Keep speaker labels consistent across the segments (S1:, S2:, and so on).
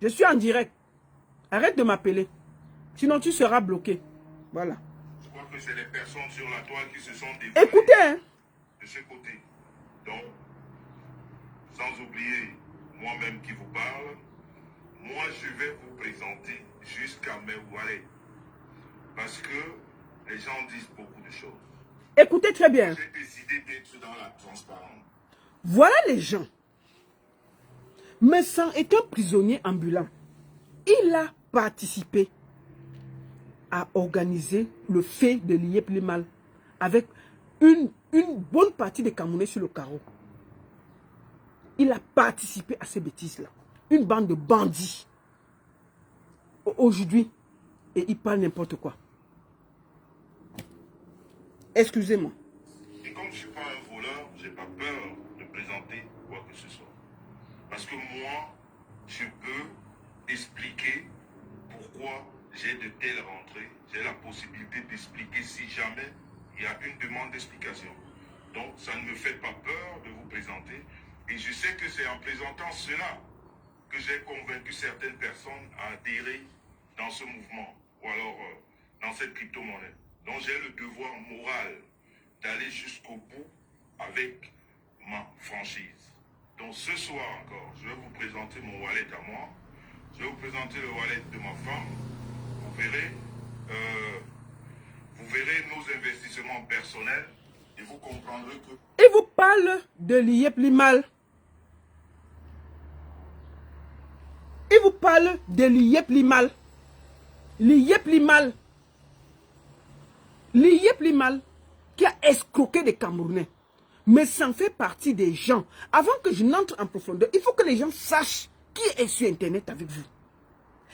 S1: Je suis en direct. Arrête de m'appeler. Sinon, tu seras bloqué. Voilà.
S2: Je crois que c'est les personnes sur la toile qui se sont dévoilées.
S1: Écoutez, hein.
S2: De ce côté. Donc, sans oublier moi-même qui vous parle, moi je vais vous présenter jusqu'à mes wallets. Parce que les gens disent beaucoup de choses.
S1: Écoutez très bien.
S2: J'ai décidé d'être dans la transparence.
S1: Voilà les gens. Messan est un prisonnier ambulant. Il a participé à organiser le fait de l'IEP Limal avec une bonne partie des Camerounais sur le carreau. Il a participé à ces bêtises-là. Une bande de bandits. Aujourd'hui, et il parle n'importe quoi. Excusez-moi.
S2: Et comme je ne suis pas un voleur, je n'ai pas peur de présenter quoi que ce soit. Parce que moi, je peux expliquer pourquoi j'ai de telles rentrées. J'ai la possibilité d'expliquer si jamais il y a une demande d'explication. Donc, ça ne me fait pas peur de vous présenter. Et je sais que c'est en présentant cela que j'ai convaincu certaines personnes à adhérer dans ce mouvement, ou alors dans cette crypto-monnaie. Donc j'ai le devoir moral d'aller jusqu'au bout avec ma franchise. Donc ce soir encore, je vais vous présenter mon wallet à moi. Je vais vous présenter le wallet de ma femme. Vous verrez nos investissements personnels et vous comprendrez que...
S1: Il vous parle de l'IEP Limal. Il vous parle de l'IEP Limal. L'IEP Limal. L'IEP Limal qui a escroqué des Camerounais. Mais ça fait partie des gens. Avant que je n'entre en profondeur, il faut que les gens sachent qui est sur Internet avec vous.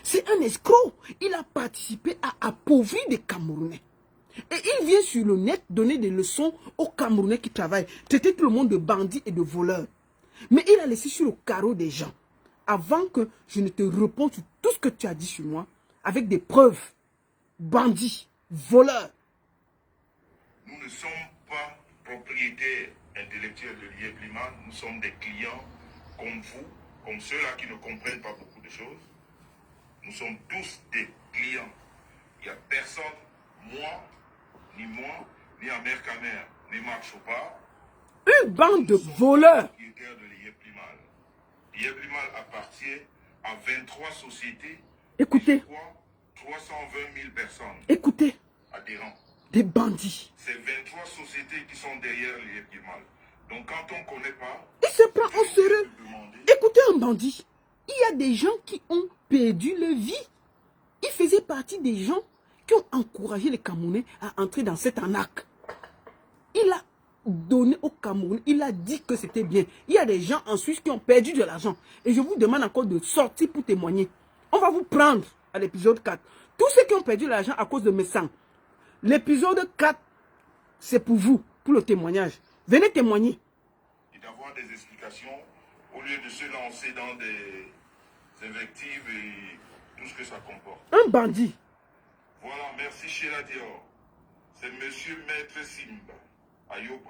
S1: C'est un escroc. Il a participé à appauvrir des Camerounais. Et il vient sur le net donner des leçons aux Camerounais qui travaillent. Traiter tout le monde de bandits et de voleurs. Mais il a laissé sur le carreau des gens. Avant que je ne te réponde sur tout ce que tu as dit sur moi, avec des preuves. Bandits, voleurs.
S2: Nous ne sommes pas propriétaires intellectuels de l'IEP Limal. Nous sommes des clients comme vous, comme ceux-là qui ne comprennent pas beaucoup de choses. Nous sommes tous des clients. Il n'y a personne, ni Amer Kamer, ni Marc Chopard.
S1: Une bande de voleurs.
S2: Propriétaires de l'IEP Limal. L'IEP Limal appartient à 23 sociétés.
S1: Écoutez.
S2: 320 000 personnes.
S1: Écoutez.
S2: Adhérents.
S1: Des bandits.
S2: C'est 23 sociétés qui sont derrière l'IEP Limal. Donc quand on ne connaît pas...
S1: Il se prend au sérieux. Écoutez un bandit. Il y a des gens qui ont perdu leur vie. Il faisait partie des gens qui ont encouragé les Camerounais à entrer dans cette arnaque. Il a donné aux Camerounais, il a dit que c'était bien. Il y a des gens en Suisse qui ont perdu de l'argent. Et je vous demande encore de sortir pour témoigner. On va vous prendre à l'épisode 4. Tous ceux qui ont perdu l'argent à cause de mes sangs. L'épisode 4, c'est pour vous, pour le témoignage. Venez témoigner.
S2: Et d'avoir des explications au lieu de se lancer dans des invectives et tout ce que ça comporte.
S1: Un bandit.
S2: Voilà, merci Sheila Dior. C'est monsieur Maître Simba. Ayop.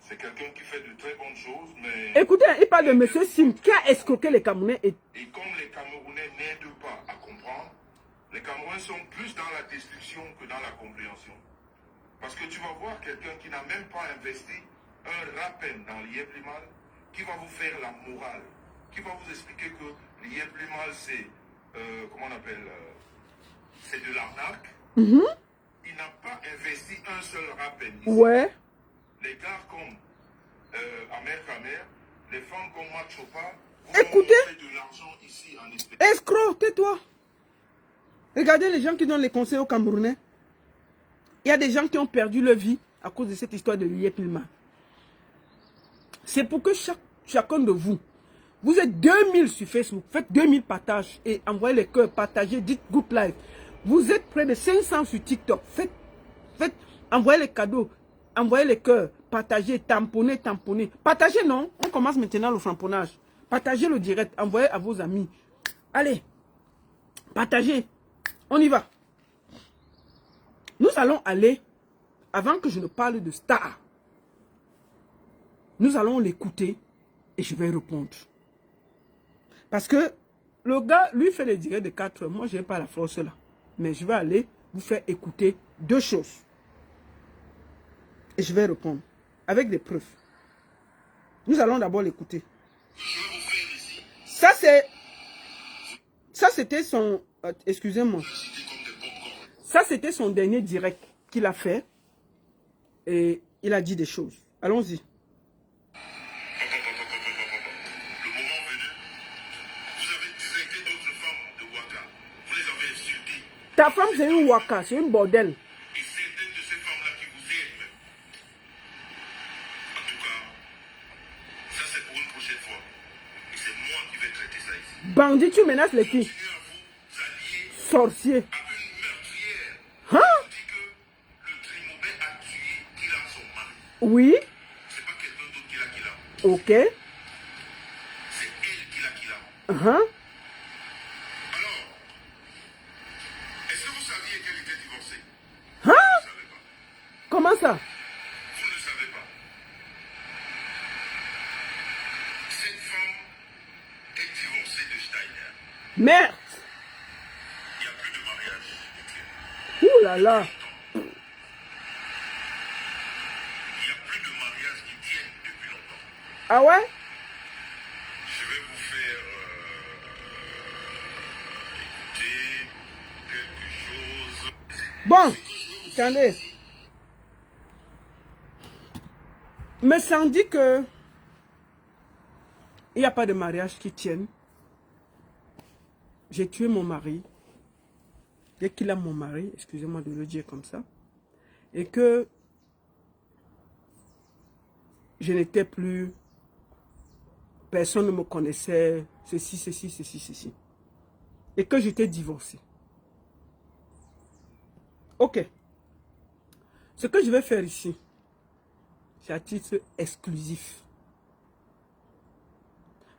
S2: C'est quelqu'un qui fait de très bonnes choses, mais...
S1: Écoutez, il parle de monsieur Sim qui a escroqué les Camerounais.
S2: Et comme les Camerounais n'aident pas à comprendre, les Camerounais sont plus dans la destruction que dans la compréhension. Parce que tu vas voir quelqu'un qui n'a même pas investi un rapin dans l'IEP Limal, qui va vous faire la morale, qui va vous expliquer que l'IEP Limal, c'est, comment on appelle, c'est de l'arnaque. Il n'a pas investi un seul rapin ici.
S1: Ouais.
S2: Les gars comme Amer Kamer, les femmes comme Marc Chopard,
S1: écoutez,
S2: de l'argent ici en espèces.
S1: Escroc, tais-toi. Regardez les gens qui donnent les conseils aux Camerounais. Il y a des gens qui ont perdu leur vie à cause de cette histoire de l'IEP Limal. C'est pour que chacun de vous, vous êtes 2000 sur Facebook, faites 2000 partages et envoyez les cœurs, partagez, dites groupe live. Vous êtes près de 500 sur TikTok, envoyez les cadeaux, envoyez les cœurs, partagez, tamponnez. Partagez, non? On commence maintenant le framponnage. Partagez le direct, envoyez à vos amis. Allez, partagez. On y va. Nous allons aller, avant que je ne parle de Star, nous allons l'écouter et je vais répondre. Parce que le gars, lui, fait les directs de 4 heures. Moi, je n'ai pas la force là. Mais je vais aller vous faire écouter 2 choses. Et je vais répondre. Avec des preuves. Nous allons d'abord l'écouter. Ça, c'est... Ça, c'était son... excusez-moi. Ça, c'était son dernier direct qu'il a fait. Et il a dit des choses. Allons-y.
S2: Le moment venu, vous avez directé d'autres femmes de Ouaka. Vous les avez insultées.
S1: Ta femme, c'est une Ouaka, c'est une bordel.
S2: Et certaines de ces femmes-là qui vous aident même. En tout cas, ça c'est pour une prochaine fois. Et c'est moi qui vais traiter ça ici.
S1: Bandit, tu menaces les filles.
S2: Continuez à vous allier
S1: Sorcier.
S2: à une meurtrière.
S1: Hein?
S2: On dit que le Trimobé a tué Kila, son mari.
S1: Oui.
S2: C'est pas quelqu'un d'autre qui l'a.
S1: Ok.
S2: C'est elle qui l'a.
S1: Uh-huh.
S2: Alors, est-ce que vous saviez qu'elle était divorcée?
S1: Hein?
S2: Vous ne savez pas.
S1: Comment ça?
S2: Vous ne le savez pas. Cette femme est divorcée de Steiner.
S1: Merde.
S2: Il n'y a plus de mariage.
S1: Ouh là là.
S2: Il n'y a plus de mariage qui tienne depuis longtemps.
S1: Ah ouais?
S2: Je vais vous faire écouter quelque chose.
S1: Bon. Attendez. Mais sans dire que il n'y a pas de mariage qui tienne. J'ai tué mon mari. Dès qu'il a mon mari, excusez-moi de le dire comme ça. Et que je n'étais plus... Personne ne me connaissait. Ceci. Et que j'étais divorcé. Ok. Ce que je vais faire ici, c'est à titre exclusif.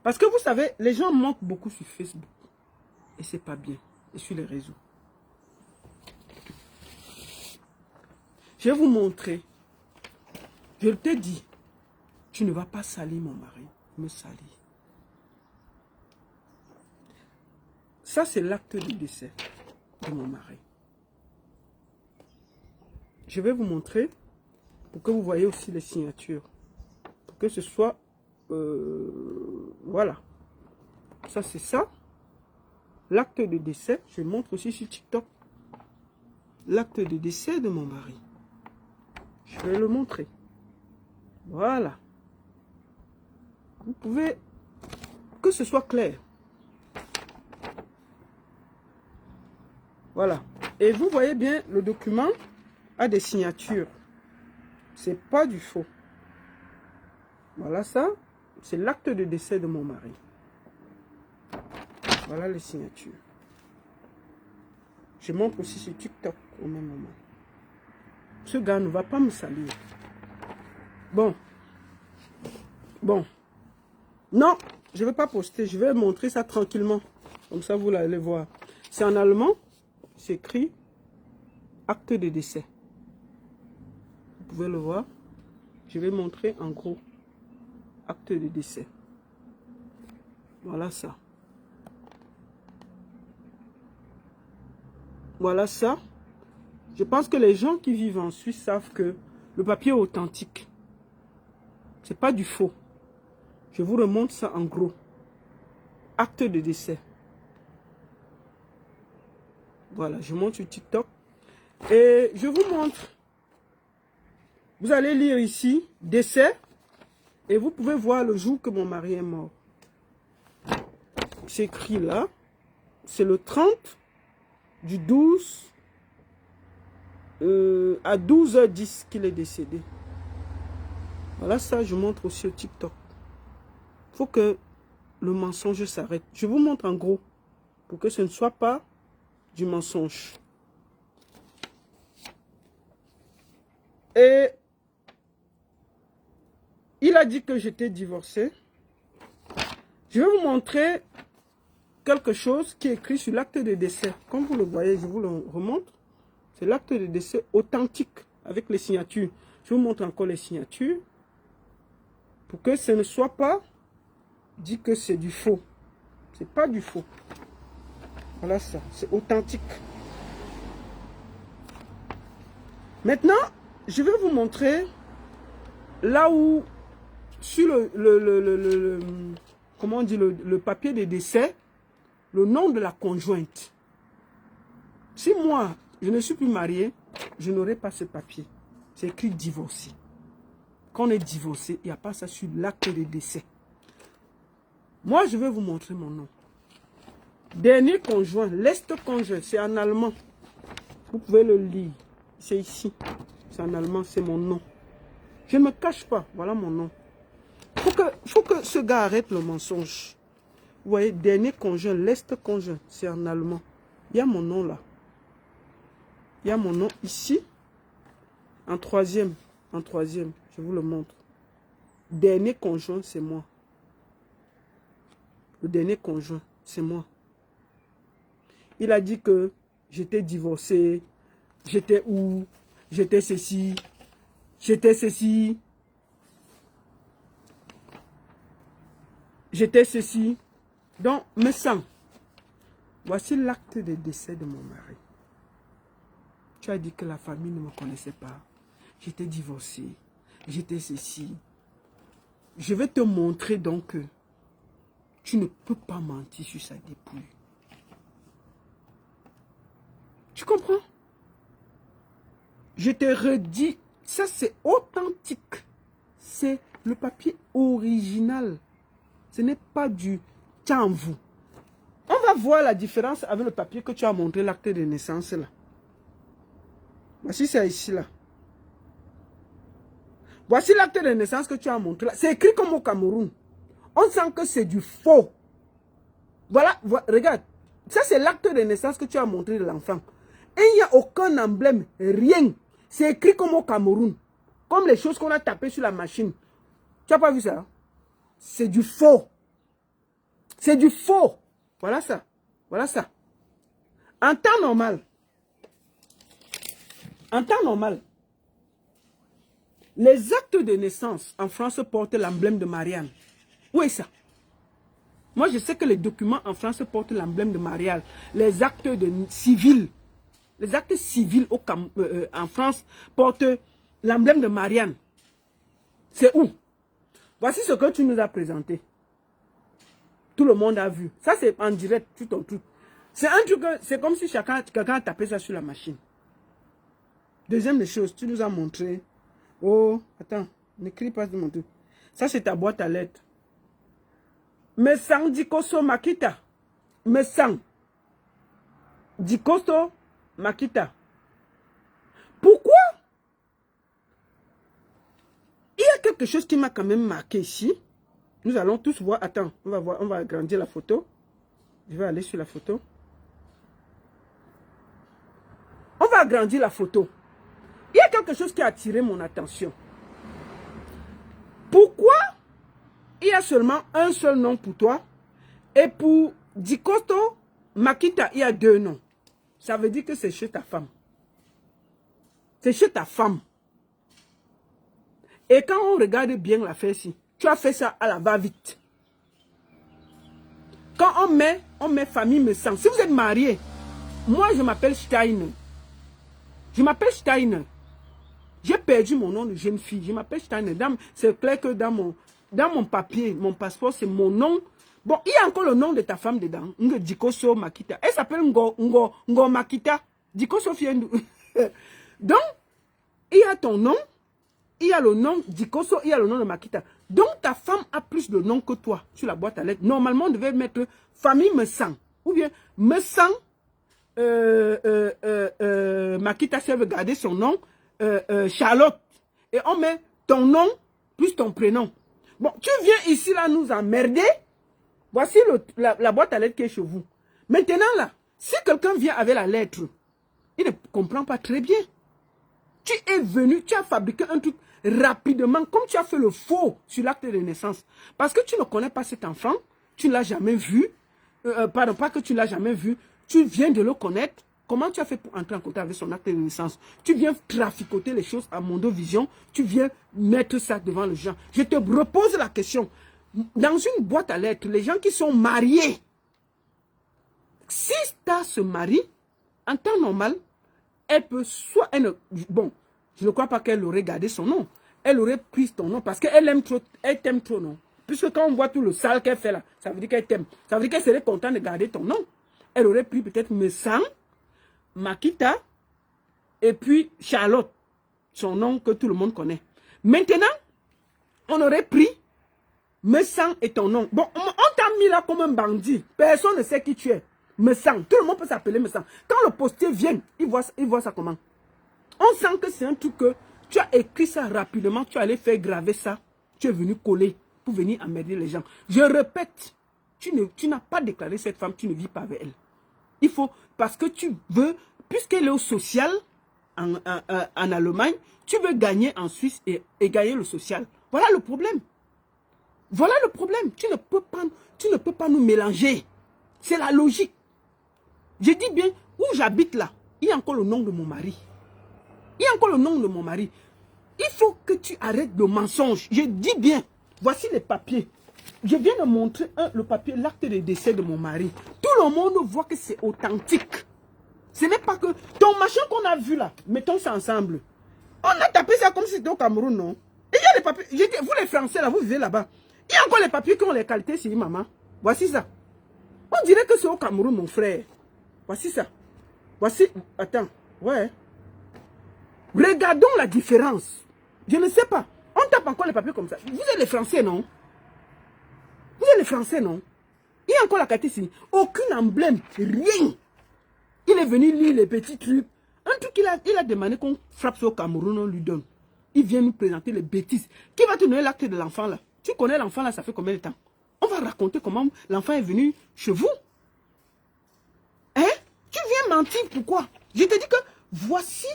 S1: Parce que vous savez, les gens mentent beaucoup sur Facebook. Et c'est pas bien. Et sur les réseaux. Je vais vous montrer. Je t'ai dit, tu ne vas pas salir mon mari. Me salir. Ça, c'est l'acte de décès de mon mari. Je vais vous montrer pour que vous voyez aussi les signatures. Pour que ce soit... voilà. Ça, c'est ça. L'acte de décès. Je montre aussi sur TikTok. L'acte de décès de mon mari. Je vais le montrer. Voilà. Vous pouvez... Que ce soit clair. Voilà. Et vous voyez bien, le document a des signatures. C'est pas du faux. Voilà ça. C'est l'acte de décès de mon mari. Voilà les signatures. Je montre aussi sur TikTok au même moment. Ce gars ne va pas me salir. Bon. Non, je ne vais pas poster. Je vais montrer ça tranquillement. Comme ça, vous allez voir. C'est en allemand. C'est écrit acte de décès. Vous pouvez le voir. Je vais montrer en gros. Acte de décès. Voilà ça. Voilà ça. Je pense que les gens qui vivent en Suisse savent que le papier est authentique. C'est pas du faux. Je vous remonte ça en gros. Acte de décès. Voilà, je monte sur TikTok. Et je vous montre. Vous allez lire ici, décès. Et vous pouvez voir le jour que mon mari est mort. C'est écrit là. C'est le 30 du 12 à 12h10 qu'il est décédé. Voilà ça, je montre aussi au TikTok. Il faut que le mensonge s'arrête. Je vous montre en gros. Pour que ce ne soit pas du mensonge. Et il a dit que j'étais divorcé. Je vais vous montrer quelque chose qui est écrit sur l'acte de décès. Comme vous le voyez, je vous le remontre. C'est l'acte de décès authentique avec les signatures. Je vous montre encore les signatures. Pour que ce ne soit pas dit que c'est du faux. C'est pas du faux. Voilà ça, c'est authentique. Maintenant, je vais vous montrer là où, sur comment on dit, le papier de décès, le nom de la conjointe. Si moi, je ne suis plus marié, je n'aurai pas ce papier. C'est écrit divorcé. Quand on est divorcé, il n'y a pas ça sur l'acte de décès. Moi, je vais vous montrer mon nom. Dernier conjoint, l'est conjoint, c'est en allemand. Vous pouvez le lire. C'est ici. C'est en allemand, c'est mon nom. Je ne me cache pas. Voilà mon nom. Faut que ce gars arrête le mensonge. Vous voyez, dernier conjoint, l'est conjoint, c'est en allemand. Il y a mon nom là. Il y a mon nom ici. En troisième, je vous le montre. Dernier conjoint, c'est moi. Le dernier conjoint, c'est moi. Il a dit que j'étais divorcé, j'étais où, j'étais ceci, j'étais ceci, j'étais ceci. Donc, me sens. Voici l'acte de décès de mon mari. Tu as dit que la famille ne me connaissait pas. J'étais divorcé, j'étais ceci. Je vais te montrer donc que tu ne peux pas mentir sur sa dépouille. Tu comprends? Je te redis, ça c'est authentique. C'est le papier original. Ce n'est pas du vous. On va voir la différence avec le papier que tu as montré, l'acte de naissance là. Voici ça ici là. Voici l'acte de naissance que tu as montré là. C'est écrit comme au Cameroun. On sent que c'est du faux. Voilà, regarde. Ça c'est l'acte de naissance que tu as montré de l'enfant. Et il n'y a aucun emblème, rien. C'est écrit comme au Cameroun. Comme les choses qu'on a tapées sur la machine. Tu n'as pas vu ça? C'est du faux. C'est du faux. Voilà ça. Voilà ça. En temps normal, les actes de naissance en France portent l'emblème de Marianne. Où est ça? Moi, je sais que les documents en France portent l'emblème de Marianne. Les actes civils. Les actes civils en France portent l'emblème de Marianne. C'est où? Voici ce que tu nous as présenté. Tout le monde a vu. Ça, c'est en direct, tout ton truc. C'est un truc, c'est comme si quelqu'un a tapé ça sur la machine. Deuxième des choses, tu nous as montré. Oh, attends, n'écris pas de mon truc. Ça, c'est ta boîte à lettres. Me sang dikoso makita. Me sang dikoso makita. Pourquoi? Il y a quelque chose qui m'a quand même marqué ici. Nous allons tous voir. Attends, on va voir, on va agrandir la photo. Je vais aller sur la photo. On va agrandir la photo. Il y a quelque chose qui a attiré mon attention. Pourquoi il y a seulement un seul nom pour toi et pour Dikoso Makita, il y a deux noms? Ça veut dire que c'est chez ta femme. C'est chez ta femme. Et quand on regarde bien l'affaire ici, tu as fait ça à la va-vite. Quand on met famille me sent. Si vous êtes marié, moi je m'appelle Steiner. Je m'appelle Steiner. J'ai perdu mon nom de jeune fille. Je m'appelle Steiner. C'est clair que dans mon papier, mon passeport, c'est mon nom. Bon, il y a encore le nom de ta femme dedans. Dikoso Makita. Elle s'appelle Ngo Makita. Dikoso Fiendu. Donc, il y a ton nom. Il y a le nom Dikoso, il y a le nom de Makita. Donc, ta femme a plus de noms que toi sur la boîte à lettres. Normalement, on devait mettre famille me sent. Ou bien, me sent Makita, si elle veut garder son nom, Charlotte. Et on met ton nom plus ton prénom. Bon, tu viens ici là nous emmerder. Voici la boîte à lettres qui est chez vous. Maintenant là, si quelqu'un vient avec la lettre, il ne comprend pas très bien. Tu es venu, tu as fabriqué un truc rapidement, comme tu as fait le faux sur l'acte de naissance. Parce que tu ne connais pas cet enfant, tu ne l'as jamais vu. Pardon, pas que tu ne l'as jamais vu, tu viens de le connaître. Comment tu as fait pour entrer en contact avec son acte de naissance? Tu viens traficoter les choses à Mondovision, tu viens mettre ça devant les gens. Je te repose la question. Dans une boîte à lettres, les gens qui sont mariés, se marie, en temps normal, elle peut soit... bon, je ne crois pas qu'elle aurait gardé son nom. Elle aurait pris ton nom parce qu'elle aime trop, elle t'aime trop, non? Puisque quand on voit tout le sale qu'elle fait là, ça veut dire qu'elle t'aime. Ça veut dire qu'elle serait contente de garder ton nom. Elle aurait pris peut-être Messang, Makita, et puis Charlotte, son nom que tout le monde connaît. Maintenant, on aurait pris Messang et ton nom. Bon, on t'a mis là comme un bandit. Personne ne sait qui tu es. Messang, tout le monde peut s'appeler Messang. Quand le postier vient, il voit ça comment? On sent que c'est un truc que tu as écrit ça rapidement, tu allais faire graver ça, tu es venu coller pour venir emmerder les gens. Je répète, tu n'as pas déclaré cette femme, tu ne vis pas avec elle. Il faut, parce que tu veux, puisqu'elle est au social en Allemagne, tu veux gagner en Suisse et gagner le social. Voilà le problème. Voilà le problème. Tu ne peux pas nous mélanger. C'est la logique. Je dis bien, où j'habite là, il y a encore le nom de mon mari. Il y a encore le nom de mon mari. Il faut que tu arrêtes le mensonge. Je dis bien, voici les papiers. Je viens de montrer le papier, l'acte de décès de mon mari. Tout le monde voit que c'est authentique. Ce n'est pas que ton machin qu'on a vu là, mettons ça ensemble. On a tapé ça comme si c'était au Cameroun, non? Il y a des papiers. Vous les Français là, vous vivez là-bas. Il y a encore les papiers qui ont les qualités chez maman. Voici ça. On dirait que c'est au Cameroun, mon frère. Voici ça. Voici. Attends. Ouais. Regardons la différence. Je ne sais pas. On tape encore les papiers comme ça. Vous êtes les Français, non? Vous êtes les Français, non? Il y a encore la qualité ici. Aucun emblème. Rien. Il est venu lire les petits trucs. Un truc qu'il a demandé qu'on frappe sur au Cameroun, on lui donne. Il vient nous présenter les bêtises. Qui va te donner l'acte de l'enfant là? Tu connais l'enfant là, ça fait combien de temps? On va raconter comment l'enfant est venu chez vous. Hein? Tu viens mentir, pourquoi? Je te dis que voici,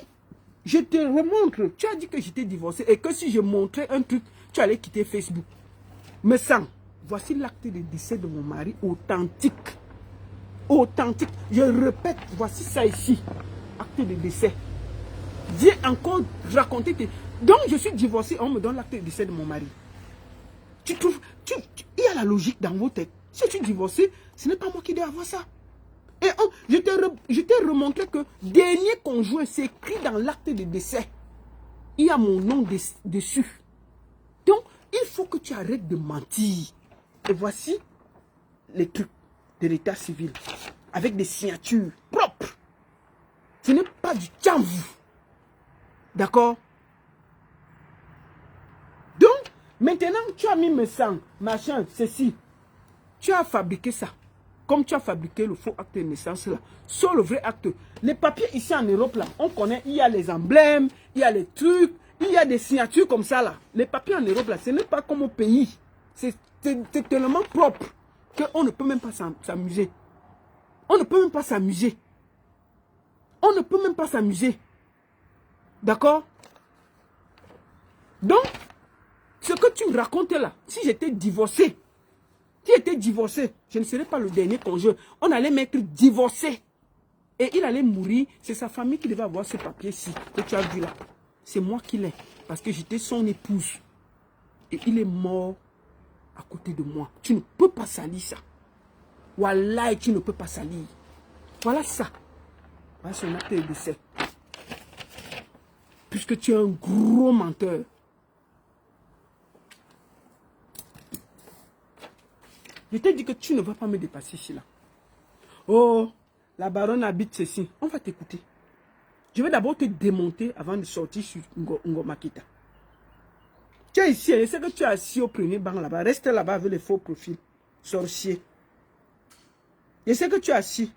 S1: je te remontre. Tu as dit que j'étais divorcé et que si je montrais un truc, tu allais quitter Facebook. Mais sans, voici l'acte de décès de mon mari authentique. Authentique. Je répète, voici ça ici. Acte de décès. Viens encore raconter. Donc je suis divorcé, on me donne l'acte de décès de mon mari. Tu trouves, il y a la logique dans vos têtes. Si tu es divorcé, ce n'est pas moi qui dois avoir ça. Et je t'ai remontré que dernier conjoint, c'est écrit dans l'acte de décès. Il y a mon nom dessus. Donc, il faut que tu arrêtes de mentir. Et voici les trucs de l'état civil. Avec des signatures propres. Ce n'est pas du tchamvou. D'accord? Donc, maintenant, tu as mis mes sangs, machin, ceci. Tu as fabriqué ça. Comme tu as fabriqué le faux acte de naissance là. Sur le vrai acte. Les papiers ici en Europe là, on connaît, il y a les emblèmes, il y a les trucs, il y a des signatures comme ça là. Les papiers en Europe là, ce n'est pas comme au pays. C'est tellement propre qu'on ne peut même pas s'amuser. On ne peut même pas s'amuser. On ne peut même pas s'amuser. D'accord? Donc, ce que tu me racontais là, si j'étais divorcé, je ne serais pas le dernier conjoint. On allait mettre divorcé. Et il allait mourir. C'est sa famille qui devait avoir ce papier-ci que tu as vu là. C'est moi qui l'ai. Parce que j'étais son épouse. Et il est mort à côté de moi. Tu ne peux pas salir ça. Wallah, tu ne peux pas salir. Voilà ça. Voilà son acte de décès. Puisque tu es un gros menteur. Je t'ai dit que tu ne vas pas me dépasser ici là. Oh, la baronne habite ceci. On va t'écouter. Je vais d'abord te démonter avant de sortir sur Ngo Makita. Tu es ici, je sais que tu es assis au premier banc là-bas. Reste là-bas avec les faux profils. Sorcier. Je sais que tu es assis.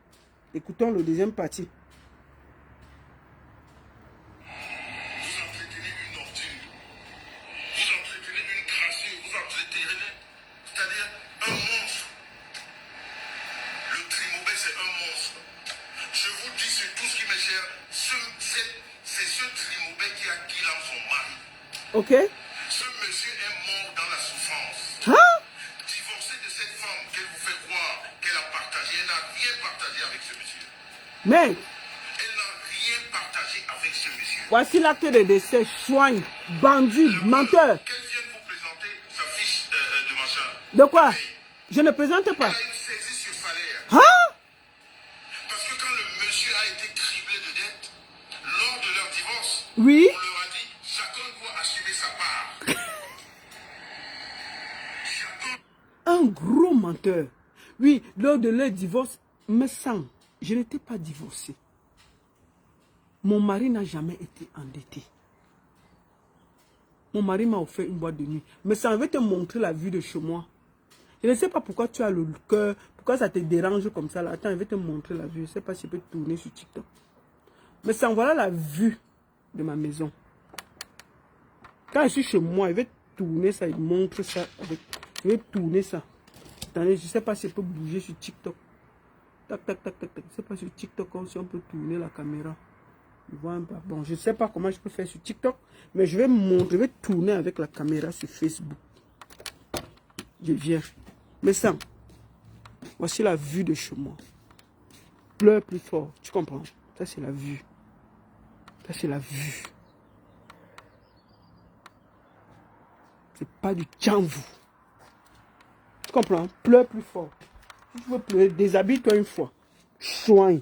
S1: Écoutons le deuxième partie. Ok.
S2: Ce monsieur est mort dans la souffrance.
S1: Hein?
S2: Divorcé de cette femme qu'elle vous fait croire qu'elle a partagé. Elle n'a rien partagé avec ce monsieur.
S1: Mais,
S2: Elle n'a rien partagé avec ce monsieur.
S1: voici l'acte de décès. Soigne, bandit, menteur.
S2: Qu'elle vienne vous présenter sa fiche de machin.
S1: De quoi? Je ne présente pas.
S2: Elle a une saisie sur salaire.
S1: Hein?
S2: Parce que quand
S1: Oui.
S2: On leur a dit, chacun doit assumer sa part. Chacun...
S1: Un gros menteur. Oui, lors de leur divorce, me semble, je n'étais pas divorcée. Mon mari n'a jamais été endetté. Mon mari m'a offert une boîte de nuit. Mais ça veut te montrer la vue de chez moi. Je ne sais pas pourquoi tu as le cœur, pourquoi ça te dérange comme ça. Là. Attends, je vais te montrer la vue. Je ne sais pas si je peux tourner sur TikTok. Mais ça, voilà la vue de ma maison. Quand je suis chez moi, je vais tourner ça, il montre ça. Je vais tourner ça. Attendez, je ne sais pas si je peux bouger sur TikTok. Tac, tac, tac, tac, tac. Je ne sais pas sur TikTok si on peut tourner la caméra. Bon, je ne sais pas comment je peux faire sur TikTok, mais je vais montrer, je vais tourner avec la caméra sur Facebook. Je viens. Mais ça, voici la vue de chez moi. Pleure plus fort, tu comprends? Ça, c'est la vue. Ça, c'est la vue. C'est pas du tchanvou. Tu comprends? Pleure plus fort. Si tu veux pleurer, déshabille-toi une fois. Soigne.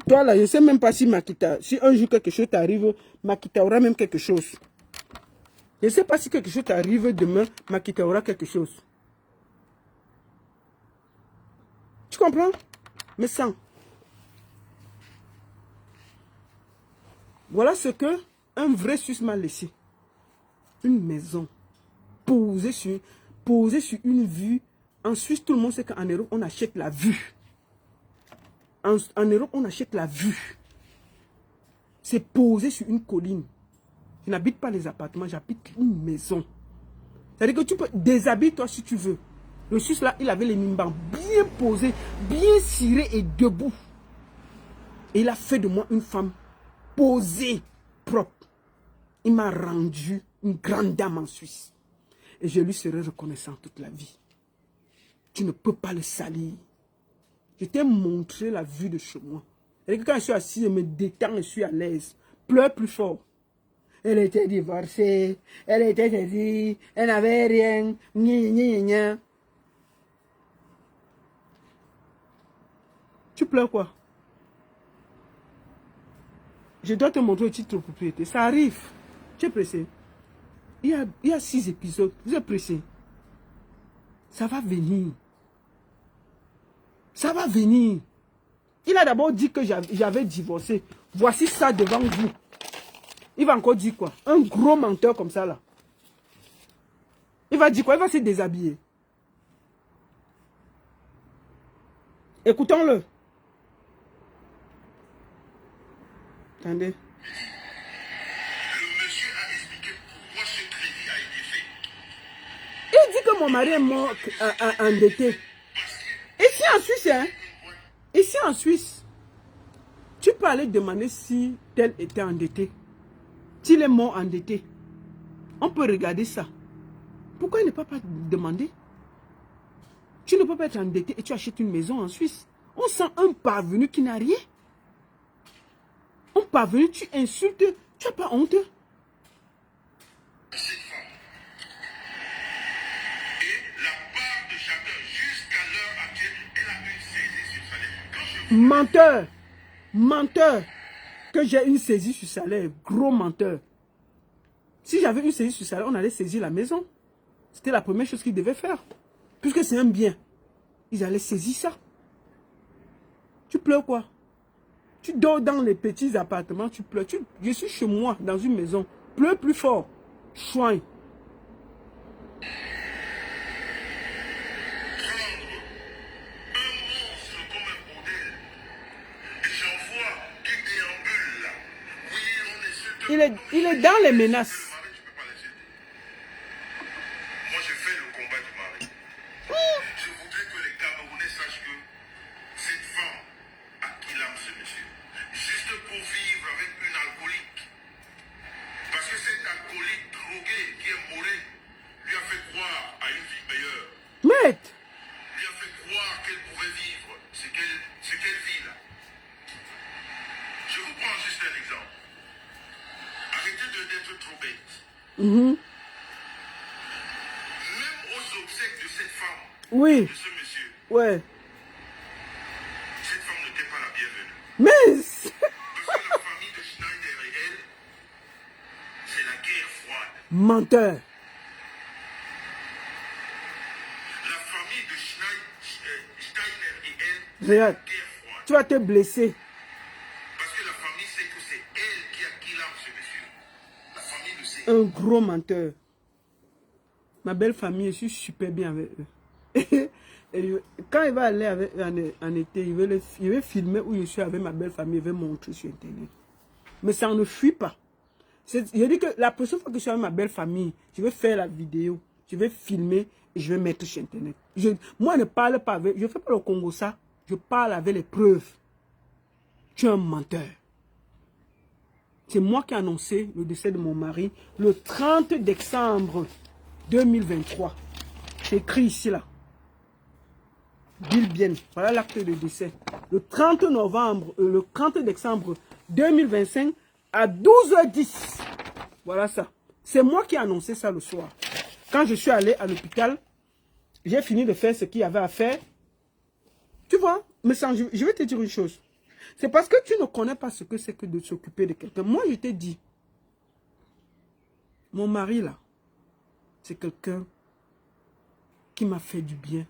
S1: Toi là, je ne sais même pas si Makita, si un jour quelque chose t'arrive, Makita aura même quelque chose. Je ne sais pas si quelque chose t'arrive demain, Makita aura quelque chose. Tu comprends? Mais sans. Voilà ce que un vrai Suisse m'a laissé. Une maison posée sur une vue. En Suisse, tout le monde sait qu'en Europe, on achète la vue. En Europe, on achète la vue. C'est posé sur une colline. Je n'habite pas les appartements, j'habite une maison. C'est-à-dire que tu peux déshabiller-toi si tu veux. Le Suisse là, il avait les nimbans bien posés, bien cirés et debout. Et il a fait de moi une femme posée, propre. Il m'a rendu une grande dame en Suisse. Et je lui serai reconnaissant toute la vie. Tu ne peux pas le salir. Je t'ai montré la vue de chez moi. Et quand je suis assis, je me détends, je suis à l'aise. Pleure plus fort. Elle était divorcée, elle était saisie, elle n'avait rien. Gna, gna, gna. Tu pleures quoi? Je dois te montrer le titre de propriété. Ça arrive. Tu es pressé. Il y a 6 épisodes. Vous êtes pressé. Ça va venir. Ça va venir. Il a d'abord dit que j'avais divorcé. Voici ça devant vous. Il va encore dire quoi? Un gros menteur comme ça là. Il va dire quoi? Il va se déshabiller. Écoutons-le. Attendez.
S2: Le monsieur a expliqué pourquoi ce crédit a été fait.
S1: Il dit que mon mari est mort endetté. Ici en Suisse, hein? Ici en Suisse, tu peux aller demander si tel était endetté. S'il est mort endetté. On peut regarder ça. Pourquoi il ne peut pas demander? Tu ne peux pas être endetté et tu achètes une maison en Suisse. On sent un parvenu qui n'a rien. Un parvenu, tu insultes, tu n'as pas honte.
S2: Cette femme. Et la part de chacun, jusqu'à l'heure actuelle, elle a une saisie sur salaire. Quand je vous...
S1: Menteur. Menteur. Que j'ai une saisie sur salaire. Gros menteur. Si j'avais une saisie sur salaire, on allait saisir la maison. C'était la première chose qu'ils devaient faire. Puisque c'est un bien. Ils allaient saisir ça. Tu pleures quoi? Tu dors dans les petits appartements, tu pleures. Je suis chez moi, dans une maison. Pleure plus fort. Soigne. Il est dans les menaces.
S2: Moi, j'ai fait le combat du mari. Je voudrais que les Camerounais sachent que cette femme a qui l'âme ce monsieur, juste pour vivre avec une alcoolique. Parce que cet alcoolique drogué qui est mouré lui a fait croire à une vie meilleure.
S1: Maître.
S2: Lui a fait croire qu'elle pouvait vivre ce qu'elle vit là. Je vous prends juste un exemple. Arrêtez d'être trop bête. Même aux obsèques de cette femme,
S1: Oui.
S2: de ce monsieur,
S1: Ouais.
S2: cette femme n'était pas la bienvenue.
S1: Mais...
S2: Parce que la famille
S1: Menteur.
S2: La famille de Steiner et elle,
S1: Regarde,
S2: guerre froide.
S1: tu vas te blesser.
S2: Parce que la famille sait que c'est elle qui a killé ce monsieur. La famille le sait.
S1: Un gros menteur. Ma belle famille, je suis super bien avec eux. Et quand il va aller avec eux en été, il veut filmer où je suis avec ma belle famille, il veut montrer sur Internet. Mais ça ne fuit pas. Je dis que la prochaine fois que je suis avec ma belle famille, je vais faire la vidéo, je vais filmer et je vais mettre sur Internet. Moi, je ne parle pas avec, je ne fais pas le Congo ça, je parle avec les preuves. Tu es un menteur. C'est moi qui ai annoncé le décès de mon mari le 30 décembre 2023. C'est écrit ici, là. Bill, voilà l'acte de décès. Le 30 décembre 2025 à 12h10. Voilà ça. C'est moi qui ai annoncé ça le soir. Quand je suis allé à l'hôpital, j'ai fini de faire ce qu'il y avait à faire. Tu vois, mais je vais te dire une chose. C'est parce que tu ne connais pas ce que c'est que de s'occuper de quelqu'un. Moi, je t'ai dit, mon mari là, c'est quelqu'un qui m'a fait du bien.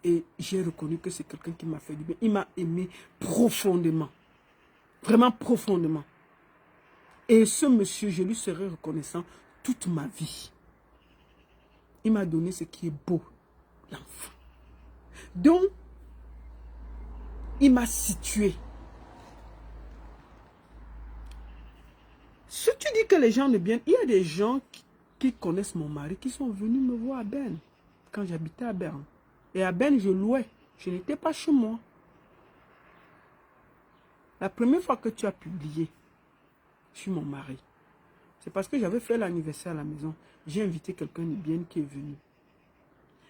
S1: Et j'ai reconnu que c'est quelqu'un qui m'a fait du bien. Il m'a aimé profondément. Vraiment profondément. Et ce monsieur, je lui serai reconnaissant toute ma vie. Il m'a donné ce qui est beau, l'enfant. Donc, il m'a situé. Si tu dis que les gens ne viennent, il y a des gens qui connaissent mon mari, qui sont venus me voir à Berne, quand j'habitais à Berne. Et à Berne, je louais. Je n'étais pas chez moi. La première fois que tu as publié sur mon mari, c'est parce que j'avais fait l'anniversaire à la maison. J'ai invité quelqu'un de bien qui est venu.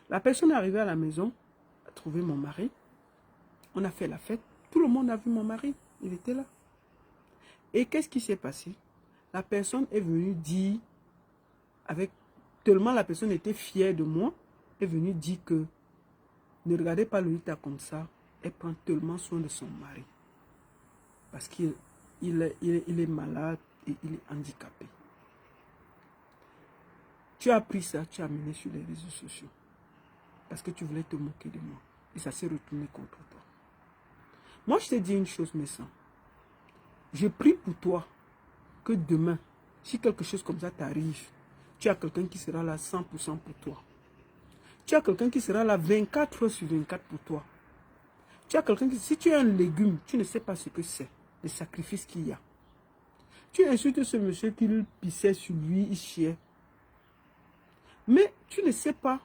S1: La personne est arrivée à la maison, a trouvé mon mari. On a fait la fête. Tout le monde a vu mon mari. Il était là. Et qu'est-ce qui s'est passé? La personne est venue dire, tellement la personne était fière de moi, est venue dire que ne regardez pas Lolita comme ça. Elle prend tellement soin de son mari. Parce qu'il est malade et il est handicapé. Tu as pris ça, tu as amené sur les réseaux sociaux. Parce que tu voulais te moquer de moi. Et ça s'est retourné contre toi. Moi, je t'ai dit une chose, mes sœurs. Je prie pour toi que demain, si quelque chose comme ça t'arrive, tu as quelqu'un qui sera là 100% pour toi. Tu as quelqu'un qui sera là 24 heures sur 24 pour toi. Tu as quelqu'un qui, si tu es un légume, tu ne sais pas ce que c'est, le sacrifice qu'il y a. Tu insultes ce monsieur qui pissait sur lui, il chiait. Mais tu ne sais pas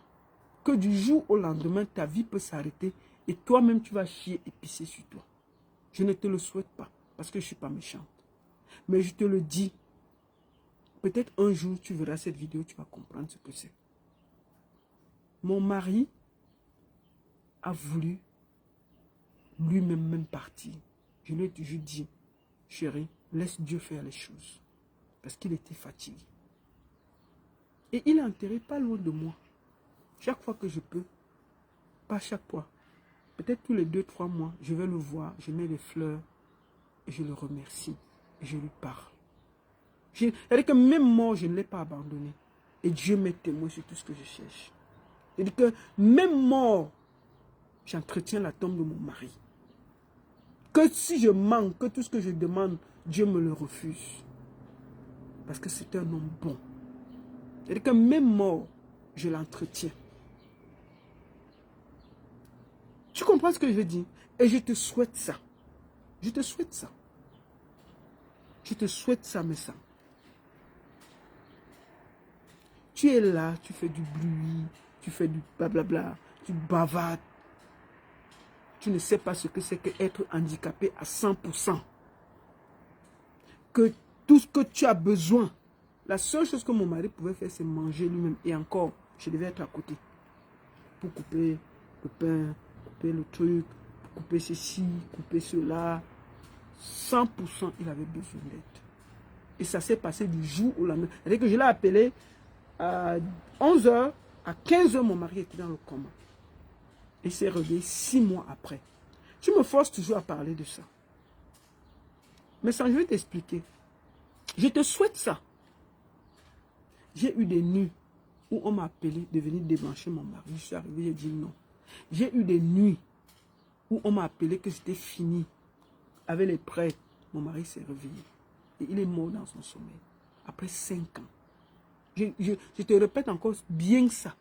S1: que du jour au lendemain, ta vie peut s'arrêter et toi-même, tu vas chier et pisser sur toi. Je ne te le souhaite pas parce que je ne suis pas méchante. Mais je te le dis, peut-être un jour, tu verras cette vidéo, tu vas comprendre ce que c'est. Mon mari a voulu lui-même partir. Je lui ai toujours dit, chérie, laisse Dieu faire les choses. Parce qu'il était fatigué. Et il est enterré pas loin de moi. Chaque fois que je peux, pas chaque fois, peut-être tous les 2-3 mois, je vais le voir, je mets des fleurs et je le remercie et je lui parle. C'est-à-dire que même mort, je ne l'ai pas abandonné. Et Dieu m'est témoin sur tout ce que je cherche. C'est-à-dire que même mort, j'entretiens la tombe de mon mari. Que si je manque, que tout ce que je demande, Dieu me le refuse. Parce que c'est un homme bon. C'est-à-dire que même mort, je l'entretiens. Tu comprends ce que je veux dire? Et je te souhaite ça. Je te souhaite ça. Je te souhaite ça, mes sangs. Tu es là, tu fais du bruit, tu fais du blablabla, tu bavardes. Tu ne sais pas ce que c'est qu'être handicapé à 100%. Que tout ce que tu as besoin, la seule chose que mon mari pouvait faire, c'est manger lui-même. Et encore, je devais être à côté. Pour couper le pain, couper le truc, couper ceci, couper cela. 100%, il avait besoin d'aide. Et ça s'est passé du jour au lendemain. C'est-à-dire que je l'ai appelé à 11 h, à 15 h, mon mari était dans le coma. Il s'est réveillé 6 mois après. Tu me forces toujours à parler de ça. Mais ça, je vais t'expliquer. Je te souhaite ça. J'ai eu des nuits où on m'a appelé de venir débrancher mon mari. Je suis arrivé, j'ai dit non. J'ai eu des nuits où on m'a appelé que c'était fini. Avec les prêts, mon mari s'est réveillé. Et il est mort dans son sommeil. Après 5 ans. Je te répète encore bien ça.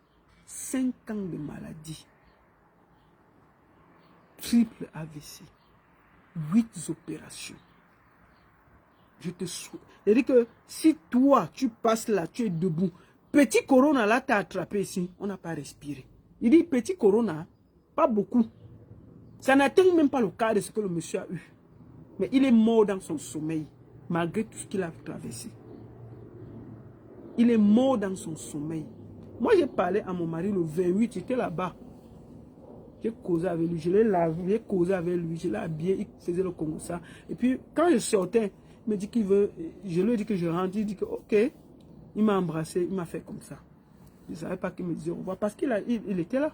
S1: 5 ans de maladie. Triple AVC. 8 opérations. Je te souhaite. C'est-à-dire que si toi, tu passes là, tu es debout, petit corona là, t'as attrapé ici, on n'a pas respiré. Il dit petit corona, pas beaucoup. Ça n'atteint même pas le cas de ce que le monsieur a eu. Mais il est mort dans son sommeil, malgré tout ce qu'il a traversé. Il est mort dans son sommeil. Moi, j'ai parlé à mon mari le 28, j'étais là-bas. J'ai causé avec lui, je l'ai lavé, j'ai causé avec lui, je l'ai habillé, il faisait le Congo ça. Et puis, quand je sortais, il me dit qu'il veut, je lui ai dit que je rentre, il dit que ok. Il m'a embrassé, il m'a fait comme ça. Je ne savais pas qu'il me disait au revoir parce qu'il était là.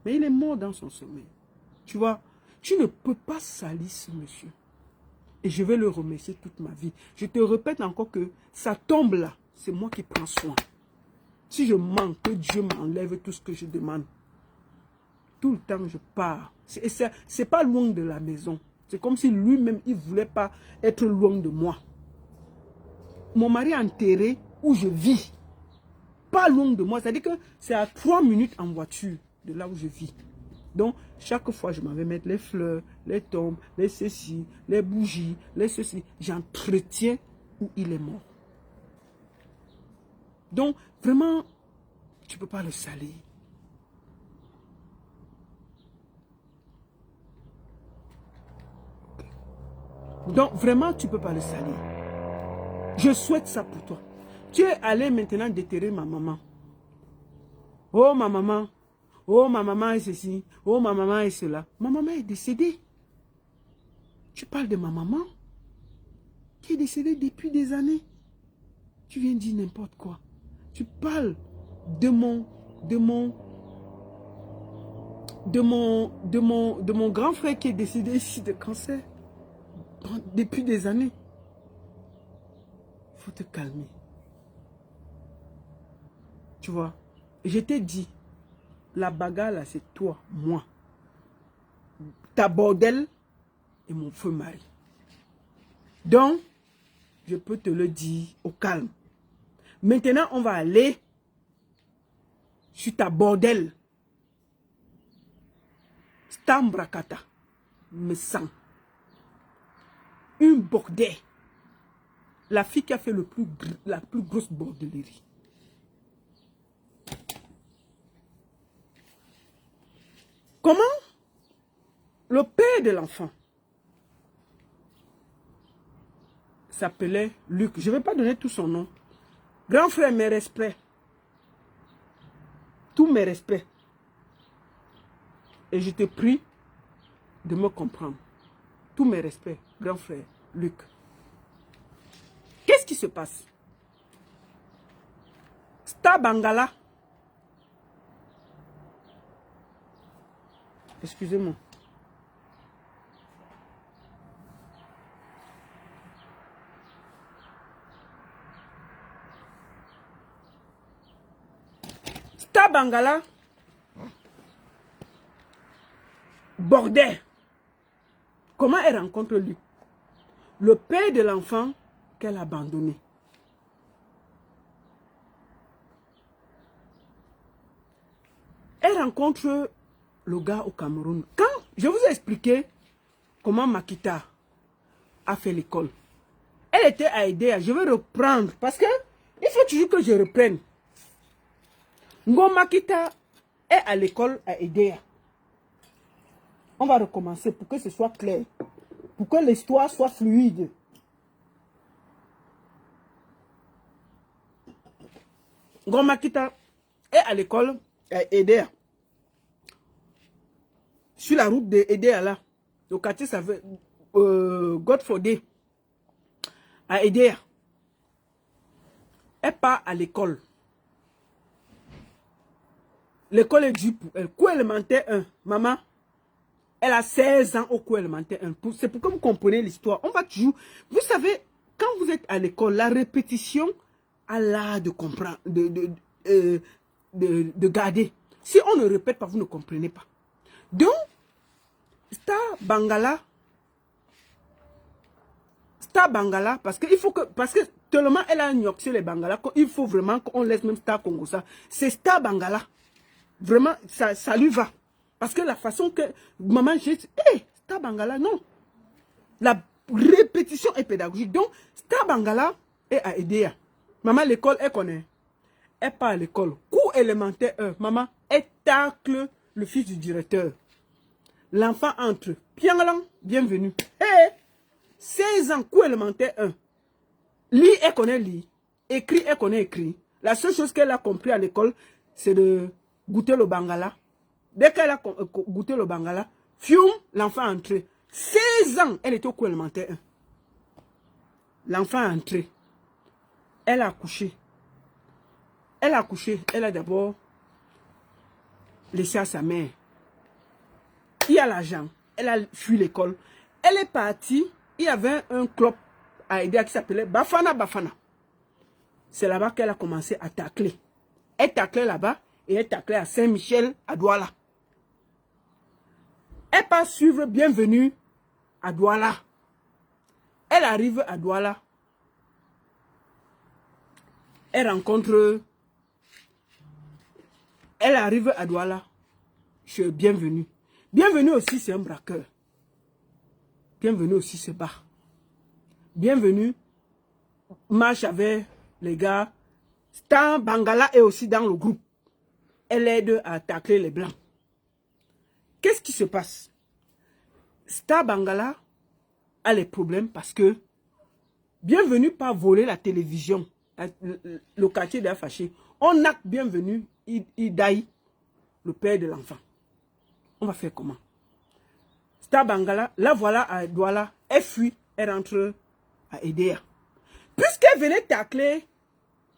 S1: Mais il est mort dans son sommeil. Tu vois, tu ne peux pas salir ce monsieur. Et je vais le remercier toute ma vie. Je te répète encore que ça tombe là, c'est moi qui prends soin. Si je manque, que Dieu m'enlève tout ce que je demande. Tout le temps, je pars. C'est pas loin de la maison. C'est comme si lui-même, il ne voulait pas être loin de moi. Mon mari est enterré où je vis. Pas loin de moi. C'est-à-dire que c'est à 3 minutes en voiture de là où je vis. Donc, chaque fois, je m'en vais mettre les fleurs, les tombes, les ceci, les bougies, les ceci. J'entretiens où il est mort. Donc, vraiment, tu ne peux pas le salir. Donc, vraiment, tu ne peux pas le salir. Je souhaite ça pour toi. Tu es allé maintenant déterrer ma maman. Oh, ma maman. Oh, ma maman est ceci. Oh, ma maman est cela. Ma maman est décédée. Tu parles de ma maman qui est décédée depuis des années. Tu viens dire n'importe quoi. Tu parles de mon grand frère qui est décédé ici de cancer depuis des années. Il faut te calmer. Tu vois, je t'ai dit, la bagarre là, c'est toi, moi, ta bordel et mon feu mari. Donc, je peux te le dire au calme. Maintenant, on va aller sur ta bordel. Stambrakata, me sent. Une bordel. La fille qui a fait la plus grosse bordellerie. Comment le père de l'enfant s'appelait Luc. Je ne vais pas donner tout son nom. Grand frère, mes respects. Tous mes respects. Et je te prie de me comprendre. Tous mes respects, grand frère Luc. Qu'est-ce qui se passe? Star Bangala. Excusez-moi. Star Bangala. Bordel. Comment elle rencontre lui? Le père de l'enfant qu'elle a abandonné. Elle rencontre le gars au Cameroun. Quand je vous ai expliqué comment Makita a fait l'école, elle était à Edea. Je vais reprendre parce que il faut toujours que je reprenne. Ngo Makita est à l'école à Edea. On va recommencer pour que ce soit clair, pour que l'histoire soit fluide. Ngo Makita est à l'école à Edea. Sur la route de Edea là, le quartier s'appelle Godfordé, à Edea. Elle part à l'école. L'école est due pour elle. Cours élémentaire 1. Maman, elle a 16 ans au cours élémentaire 1. C'est pour que vous compreniez l'histoire. On va toujours... Vous savez, quand vous êtes à l'école, la répétition a l'art de comprendre, de garder. Si on ne répète pas, vous ne comprenez pas. Donc, Star Bangala, parce que tellement elle a gnoxé les Bangala, il faut vraiment qu'on laisse même Star Congo ça. C'est Star Bangala. Vraiment, ça lui va. Parce que la façon que maman, j'ai dit, hey, Star Bangala, non. La répétition est pédagogique. Donc, Star Bangala est à aider. Maman, l'école, elle connaît. Elle part à l'école. Cours élémentaire 1. Maman, elle tacle le fils du directeur. L'enfant entre. Piangalang, bienvenue. Hey, 16 ans, cours élémentaire 1. Lit, elle connaît lit. Écrit, elle connaît écrit. La seule chose qu'elle a compris à l'école, c'est de goûter le Bangala. Dès qu'elle a goûté le Bangala, fium, l'enfant est entré. 16 ans, elle était au cours élémentaire 1. L'enfant est entré. Elle a accouché. Elle a accouché. Elle a d'abord laissé à sa mère. Il y a l'argent. Elle a fui l'école. Elle est partie. Il y avait un club à aider qui s'appelait Bafana Bafana. C'est là-bas qu'elle a commencé à tacler. Elle taclait là-bas et elle taclait à Saint-Michel, à Douala. Elle part suivre Bienvenue à Douala. Elle arrive à Douala. Elle rencontre... Elle arrive à Douala. Chez Bienvenue. Bienvenue aussi, c'est un braqueur. Bienvenue aussi, c'est bas. Bienvenue marche avec les gars. Star Bangala est aussi dans le groupe. Elle aide à tacler les blancs. Qu'est-ce qui se passe? Star Bangala a les problèmes parce que Bienvenue pas voler la télévision. Le quartier de fâché. On a Bienvenue, il daille le père de l'enfant. On va faire comment? Star Bangala, la voilà à Douala, elle fuit, elle rentre à Edea. Puisqu'elle venait tacler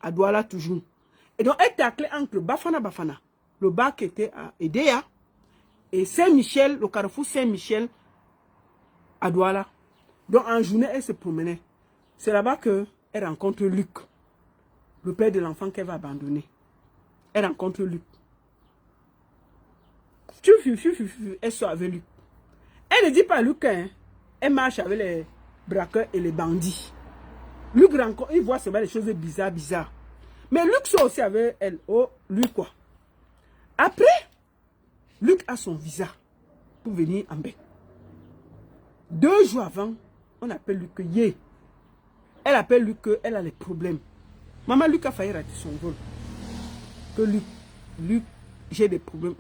S1: à Douala toujours. Et donc elle taclait entre Bafana Bafana, le bar qui était à Edea, et Saint-Michel, le carrefour Saint-Michel à Douala. Donc en journée, elle se promenait. C'est là-bas qu'elle rencontre Luc, le père de l'enfant qu'elle va abandonner. Elle rencontre Luc. Elle sort avec Luc. Elle ne dit pas à Luc, hein. Elle marche avec les braqueurs et les bandits. Luc rencontre, il voit seulement des choses bizarres. Mais Luc sort aussi avec elle. Oh, lui quoi. Après, Luc a son visa pour venir en Bec. 2 jours avant, on appelle Luc Yé. Elle appelle Luc qu'elle a les problèmes. Maman, Luc a failli rater son vol. Que Luc, j'ai des problèmes.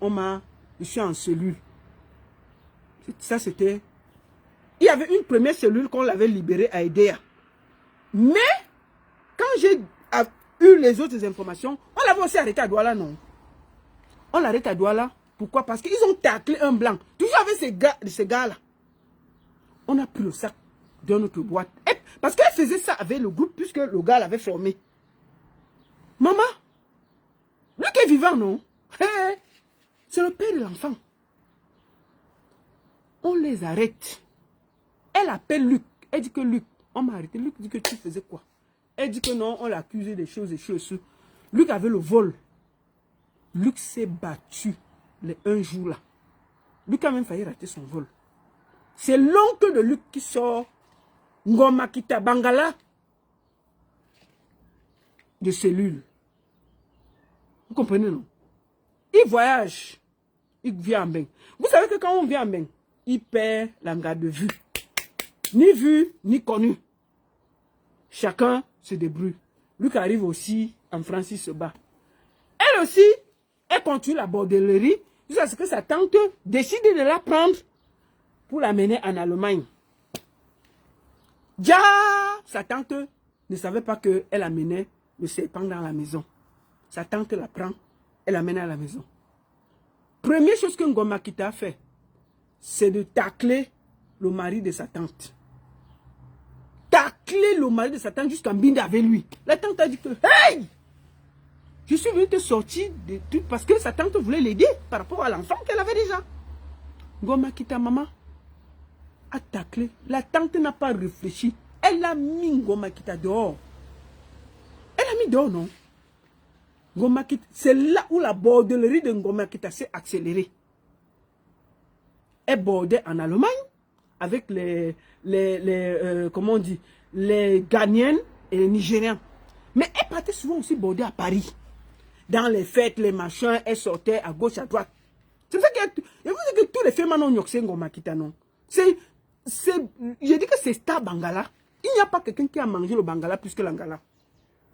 S1: Je suis en cellule. Ça, c'était... Il y avait une première cellule qu'on l'avait libérée à Edea. Mais, quand j'ai eu les autres informations, on l'avait aussi arrêté à Douala, non? On l'arrête à Douala. Pourquoi? Parce qu'ils ont taclé un blanc. Toujours avec ces gars-là. On a pris le sac de notre boîte. Et parce qu'elle faisait ça avec le groupe, puisque le gars l'avait formé. Maman, Luc est vivant, non? C'est le père de l'enfant. On les arrête. Elle appelle Luc. Elle dit que Luc, on m'a arrêté. Luc dit que tu faisais quoi? Elle dit que non, on l'a accusé des choses. Luc avait le vol. Luc s'est battu un jour là. Luc a même failli rater son vol. C'est l'oncle de Luc qui sort Ngoma Kita Bangala de cellule. Vous comprenez, non? Il voyage. Il vient en bain. Vous savez que quand on vient en bain, il perd la garde de vue. Ni vu, ni connu. Chacun se débrouille. Luc arrive aussi en France, il se bat. Elle aussi, elle continue la bordellerie jusqu'à ce que sa tante décide de la prendre pour l'amener en Allemagne. Ja, sa tante ne savait pas qu'elle amenait le serpent dans la maison. Sa tante la prend, elle l'amène à la maison. Première chose que Ngoma Kita a fait, c'est de tacler le mari de sa tante. Tacler le mari de sa tante jusqu'en binde avec lui. La tante a dit que, hey! Je suis venue te sortir de tout parce que sa tante voulait l'aider par rapport à l'enfant qu'elle avait déjà. Ngoma Kita, maman, a taclé. La tante n'a pas réfléchi. Elle a mis Ngoma Kita dehors. Elle a famille dort, non? Ngoma Kita, c'est là où la bordellerie de Ngoma Kita s'est accélérée. Elle bordait en Allemagne avec comment on dit, les Ghanéens et les Nigériens. Mais elle partait souvent aussi border à Paris. Dans les fêtes, les machins, elle sortait à gauche, à droite. C'est pour ça que tous les femmes ont yoxé Ngoma Kita, non? Je dis que c'est Star Bangala. Il n'y a pas quelqu'un qui a mangé le Bangala plus que l'Angala.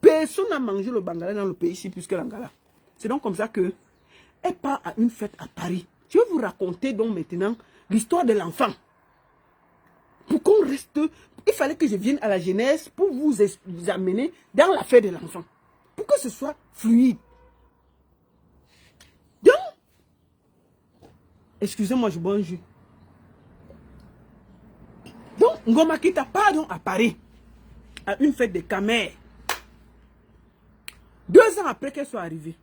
S1: Personne n'a mangé le Bangala dans le pays ici plus que l'Angala. C'est donc comme ça que elle part à une fête à Paris. Je vais vous raconter donc maintenant l'histoire de l'enfant. Pour qu'on reste... Il fallait que je vienne à la jeunesse pour vous amener dans l'affaire de l'enfant. Pour que ce soit fluide. Donc, excusez-moi, je bois un jus. Donc, Ngoma Kita part donc à Paris, à une fête de Camère. 2 ans après qu'elle soit arrivée,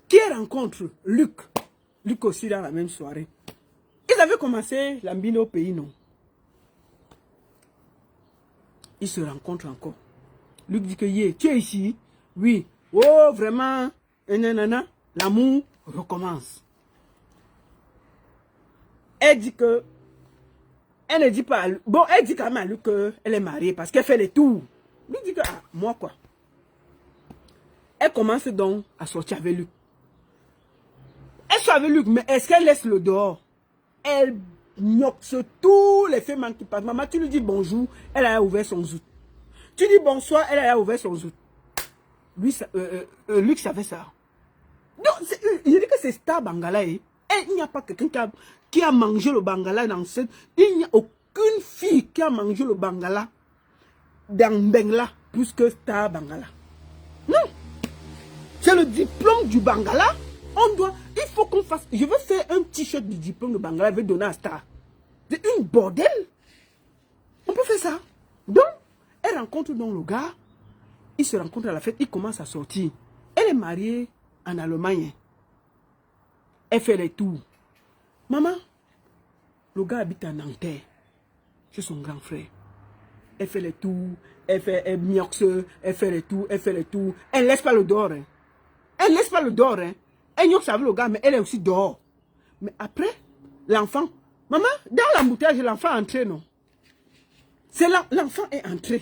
S1: qui rencontre Luc. Luc aussi dans la même soirée. Ils avaient commencé l'ambine au pays, non? Ils se rencontrent encore. Luc dit que, tu es ici? Oui. Oh, vraiment, l'amour recommence. Elle dit que, elle ne dit pas, bon, elle dit quand même à Luc qu'elle est mariée parce qu'elle fait les tours. Luc dit que, ah, moi quoi? Elle commence donc à sortir avec Luc. Elle sort avec Luc, mais est-ce qu'elle laisse le dehors? Elle gnoxe tous les femmes qui passent. Maman, tu lui dis bonjour, elle a ouvert son zout. Tu dis bonsoir, elle a ouvert son zout. Luc savait ça. Donc, je dis que c'est Star Bangala. Il n'y a pas quelqu'un qui a mangé le Bangala dans cette... Il n'y a aucune fille qui a mangé le Bangala dans Bengla plus que Star Bangala. Non. C'est le diplôme du Bangala. Il faut qu'on fasse... Je veux faire un t-shirt du diplôme de Bangala. Je vais donner à Star. C'est une bordel. On peut faire ça. Donc, elle rencontre donc le gars. Ils se rencontrent à la fête. Ils commencent à sortir. Elle est mariée en Allemagne. Elle fait les tours. Maman, le gars habite en Nanterre. C'est son grand frère. Elle fait les tours. Elle mioxe. Elle fait les tours. Elle fait les tours. Elle ne laisse pas le dehors. Hein. Elle ne laisse pas le dehors. Hein. Elle mioxe avec le gars, mais elle est aussi dehors. Mais après, l'enfant. Maman, dans l'embouteillage, l'enfant est entré, non? C'est l'enfant est entré.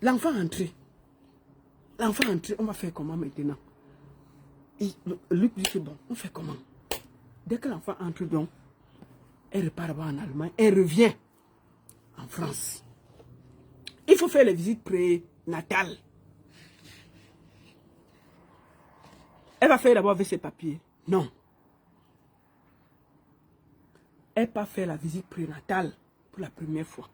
S1: L'enfant est entré. L'enfant est entré. On va faire comment maintenant? Luc dit que bon, on fait comment? Dès que l'enfant entre donc, elle repart là-bas en Allemagne. Elle revient en France. Il faut faire les visites prénatales. Elle va faire d'abord avec ses papiers. Non. Elle va faire la visite prénatale pour la première fois.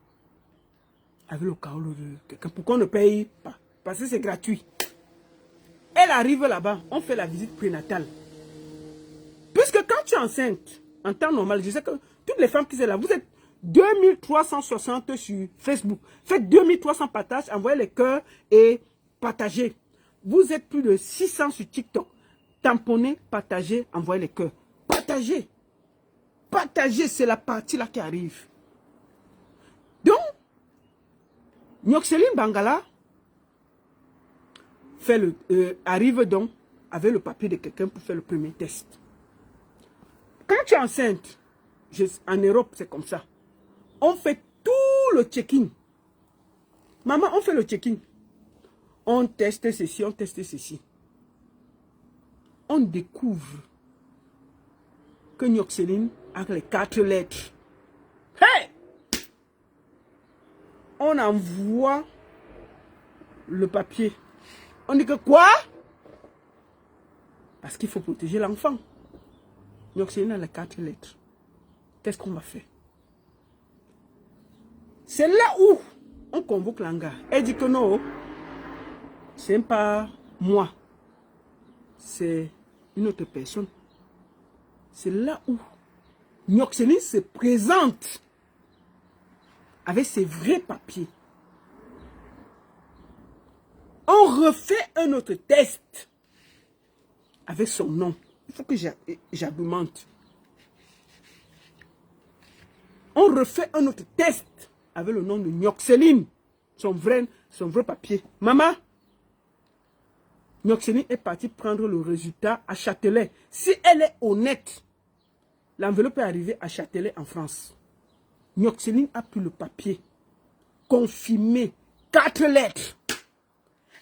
S1: Avec le cas de quelqu'un. Pour qu'on ne paye pas. Parce que c'est gratuit. Elle arrive là-bas. On fait la visite prénatale. Puisque quand tu es enceinte, en temps normal, je sais que toutes les femmes qui sont là, vous êtes 2360 sur Facebook. Faites 2300 partages, envoyez les cœurs et partagez. Vous êtes plus de 600 sur TikTok. Tamponnez, partagez, envoyez les cœurs. Partagez. Partagez, c'est la partie là qui arrive. Donc, Nyoxeline Bangala arrive donc avec le papier de quelqu'un pour faire le premier test. Quand tu es enceinte, en Europe, c'est comme ça. On fait tout le checking. Maman, on fait le checking. On teste ceci, on teste ceci. On découvre que Nyoxeline a les 4 lettres. Hey! On envoie le papier. On dit que quoi? Parce qu'il faut protéger l'enfant. Nyoxeline a les 4 lettres. Qu'est-ce qu'on va faire? C'est là où on convoque l'anga. Elle dit que non, c'est pas moi. C'est une autre personne. C'est là où Nyoxeline se présente avec ses vrais papiers. On refait un autre test avec son nom. Il faut que j'argumente. On refait un autre test avec le nom de Nyoxeline. son vrai papier. Maman, Nyoxéline est partie prendre le résultat à Châtelet. Si elle est honnête, l'enveloppe est arrivée à Châtelet en France. Nyoxéline a pris le papier, confirmé, 4 lettres.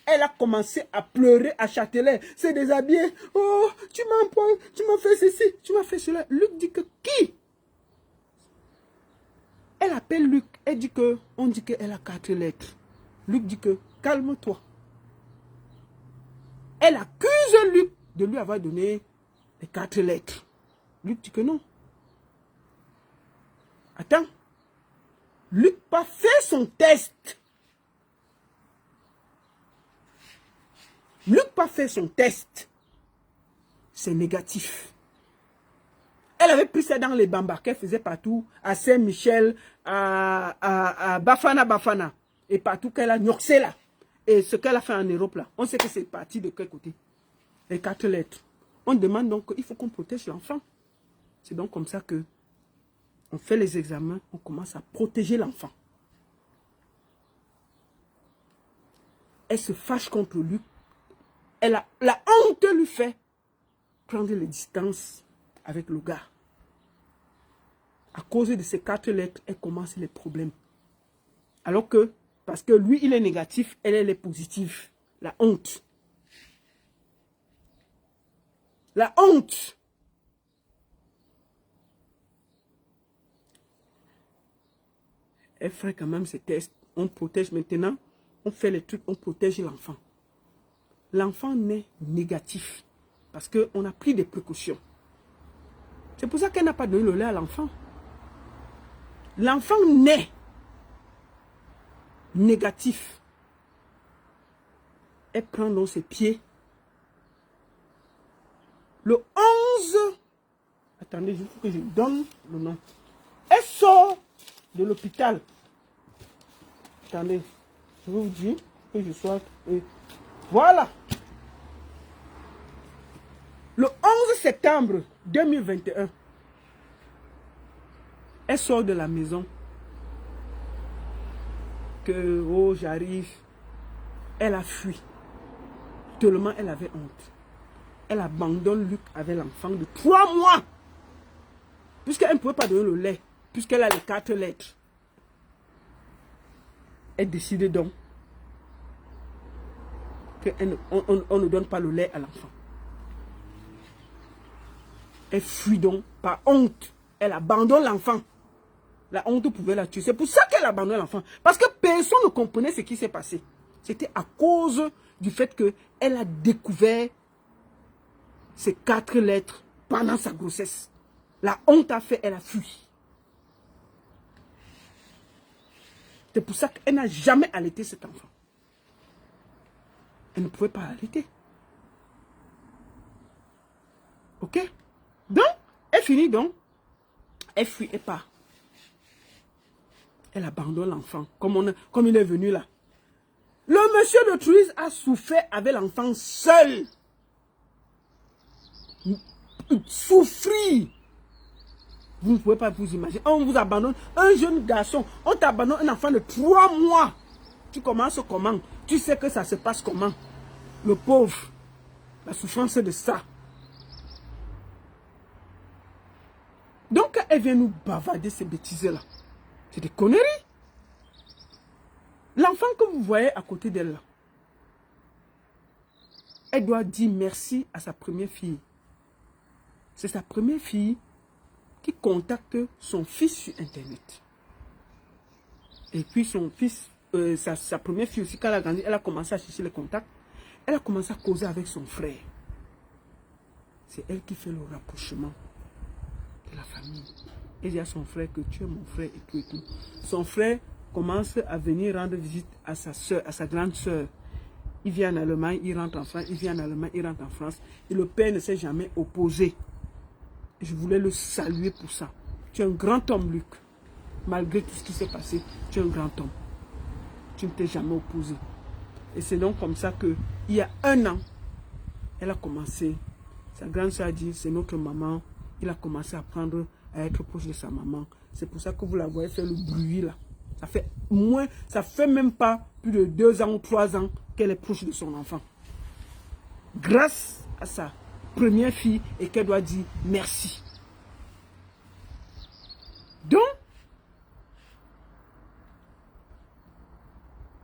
S1: Elle a commencé à pleurer à Châtelet, s'est déshabillée. Oh, tu m'as empoisonné, tu m'as fait ceci, tu m'as fait cela. Luc dit que qui? Elle appelle Luc, elle dit que, on dit qu'elle a 4 lettres. Luc dit que, calme-toi. Elle accuse Luc de lui avoir donné les 4 lettres. Luc dit que non. Attends. Luc n'a pas fait son test. Luc n'a pas fait son test. C'est négatif. Elle avait pris ça dans les bambas qu'elle faisait partout, à Saint-Michel, à Bafana. Et partout qu'elle a nyoxé là. Et ce qu'elle a fait en Europe là, on sait que c'est parti de quel côté? Les 4 lettres. On demande donc qu'il faut qu'on protège l'enfant. C'est donc comme ça que on fait les examens, on commence à protéger l'enfant. Elle se fâche contre lui. La honte lui fait prendre les distances avec le gars. À cause de ces 4 lettres, elle commence les problèmes. Alors que, parce que lui, il est négatif, elle est positive. La honte. La honte. Elle ferait quand même ces tests. On protège maintenant. On fait les trucs, on protège l'enfant. L'enfant naît négatif. Parce qu'on a pris des précautions. C'est pour ça qu'elle n'a pas donné le lait à l'enfant. L'enfant naît négatif. Elle prend dans ses pieds. Le 11... Attendez, il faut que je donne le nom. Elle sort de l'hôpital. Attendez, je vais vous dire que je sois... Voilà. Le 11 septembre 2021, elle sort de la maison. Que, oh, j'arrive. Elle a fui. Tellement elle avait honte. Elle abandonne Luc avec l'enfant de 3 mois. Puisqu'elle ne pouvait pas donner le lait. Puisqu'elle a les 4 lettres. Elle décide donc qu'on ne donne pas le lait à l'enfant. Elle fuit donc par honte. Elle abandonne l'enfant. La honte pouvait la tuer. C'est pour ça qu'elle abandonne l'enfant. Parce que personne ne comprenait ce qui s'est passé. C'était à cause du fait qu'elle a découvert ces 4 lettres pendant sa grossesse. La honte a fait, elle a fui. C'est pour ça qu'elle n'a jamais allaité cet enfant. Elle ne pouvait pas allaiter. Ok? Donc, elle finit donc. Elle fuit et part. Elle abandonne l'enfant. Comme il est venu là. Le monsieur de Truise a souffert avec l'enfant seul. Souffrir. Vous ne pouvez pas vous imaginer. On vous abandonne un jeune garçon. On t'abandonne un enfant de 3 mois. Tu commences comment? Tu sais que ça se passe comment? Le pauvre. La souffrance de ça. Donc, elle vient nous bavarder ces bêtises-là. C'est des conneries. L'enfant que vous voyez à côté d'elle, là, elle doit dire merci à sa première fille. C'est sa première fille qui contacte son fils sur Internet. Et puis son fils, sa première fille aussi, quand elle a grandi, elle a commencé à chercher les contacts. Elle a commencé à causer avec son frère. C'est elle qui fait le rapprochement de la famille. Elle dit à son frère que tu es mon frère et tout et tout. Son frère commence à venir rendre visite à sa soeur, à sa grande soeur. Il vient en Allemagne, il rentre en France, il vient en Allemagne, il rentre en France. Et le père ne s'est jamais opposé. Je voulais le saluer pour ça. Tu es un grand homme, Luc. Malgré tout ce qui s'est passé, tu es un grand homme. Tu ne t'es jamais opposé. Et c'est donc comme ça que, il y a 1 an, elle a commencé. Sa grande soeur a dit, c'est notre maman. Il a commencé à être proche de sa maman. C'est pour ça que vous la voyez faire le bruit là. Ça fait même pas plus de 2 ans ou 3 ans qu'elle est proche de son enfant. Grâce à sa première fille et qu'elle doit dire merci. Donc,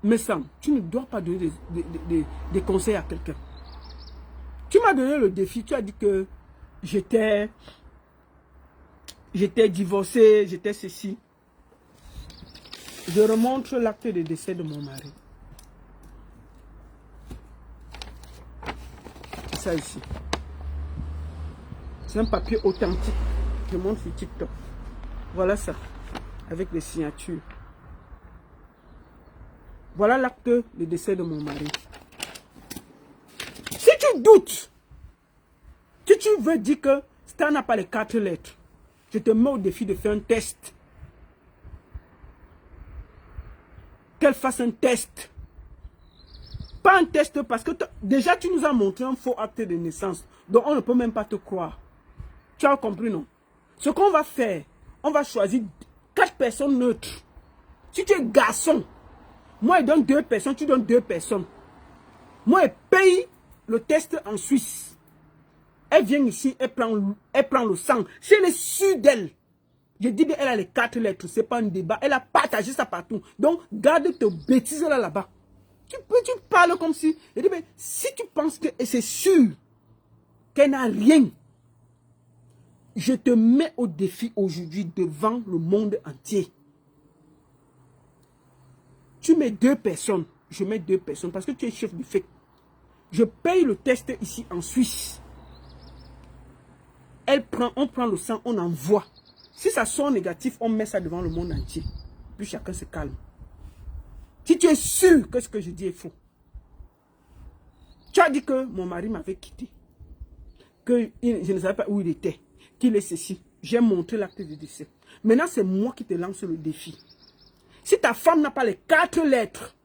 S1: mais Sam, tu ne dois pas donner des conseils à quelqu'un. Tu m'as donné le défi, tu as dit que j'étais divorcé, j'étais ceci. Je remonte l'acte de décès de mon mari. C'est ça ici. C'est un papier authentique. Je montre sur TikTok. Voilà ça, avec les signatures. Voilà l'acte de décès de mon mari. Si tu doutes, si tu veux dire que Star n'a pas les 4 lettres, je te mets au défi de faire un test. Qu'elle fasse un test. Pas un test parce que déjà tu nous as montré un faux acte de naissance. Donc on ne peut même pas te croire. Tu as compris, non? Ce qu'on va faire, on va choisir 4 personnes neutres. Si tu es garçon, moi je donne 2 personnes, tu donnes 2 personnes. Moi je paye le test en Suisse. Elle vient ici, elle prend le sang. Si elle est sûre d'elle, je dis bien, elle a les 4 lettres, c'est pas un débat. Elle a partagé ça partout. Donc, garde tes bêtises là-bas. Tu parles comme si... Je dis bien, si tu penses que c'est sûr qu'elle n'a rien, je te mets au défi aujourd'hui devant le monde entier. Tu mets 2 personnes, je mets 2 personnes parce que tu es chef du fait. Je paye le test ici en Suisse. On prend le sang, on envoie. Si ça sort négatif, on met ça devant le monde entier. Puis chacun se calme. Si tu es sûr que ce que je dis est faux. Tu as dit que mon mari m'avait quitté. Que je ne savais pas où il était. Qu'il est ceci. J'ai montré l'acte de décès. Maintenant, c'est moi qui te lance le défi. Si ta femme n'a pas les 4 lettres,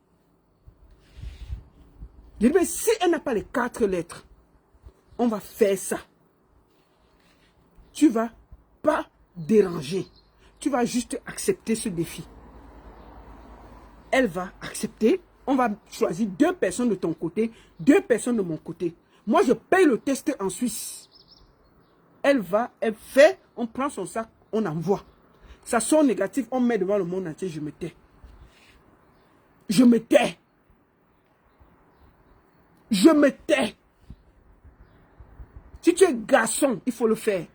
S1: je dis, mais si elle n'a pas les 4 lettres, on va faire ça. Tu vas pas déranger. Tu vas juste accepter ce défi. Elle va accepter. On va choisir 2 personnes de ton côté, 2 personnes de mon côté. Moi, je paye le test en Suisse. Elle fait, on prend son sac, on envoie. Ça sort négatif, on met devant le monde entier, je me tais. Je me tais. Je me tais. Si tu es garçon, il faut le faire.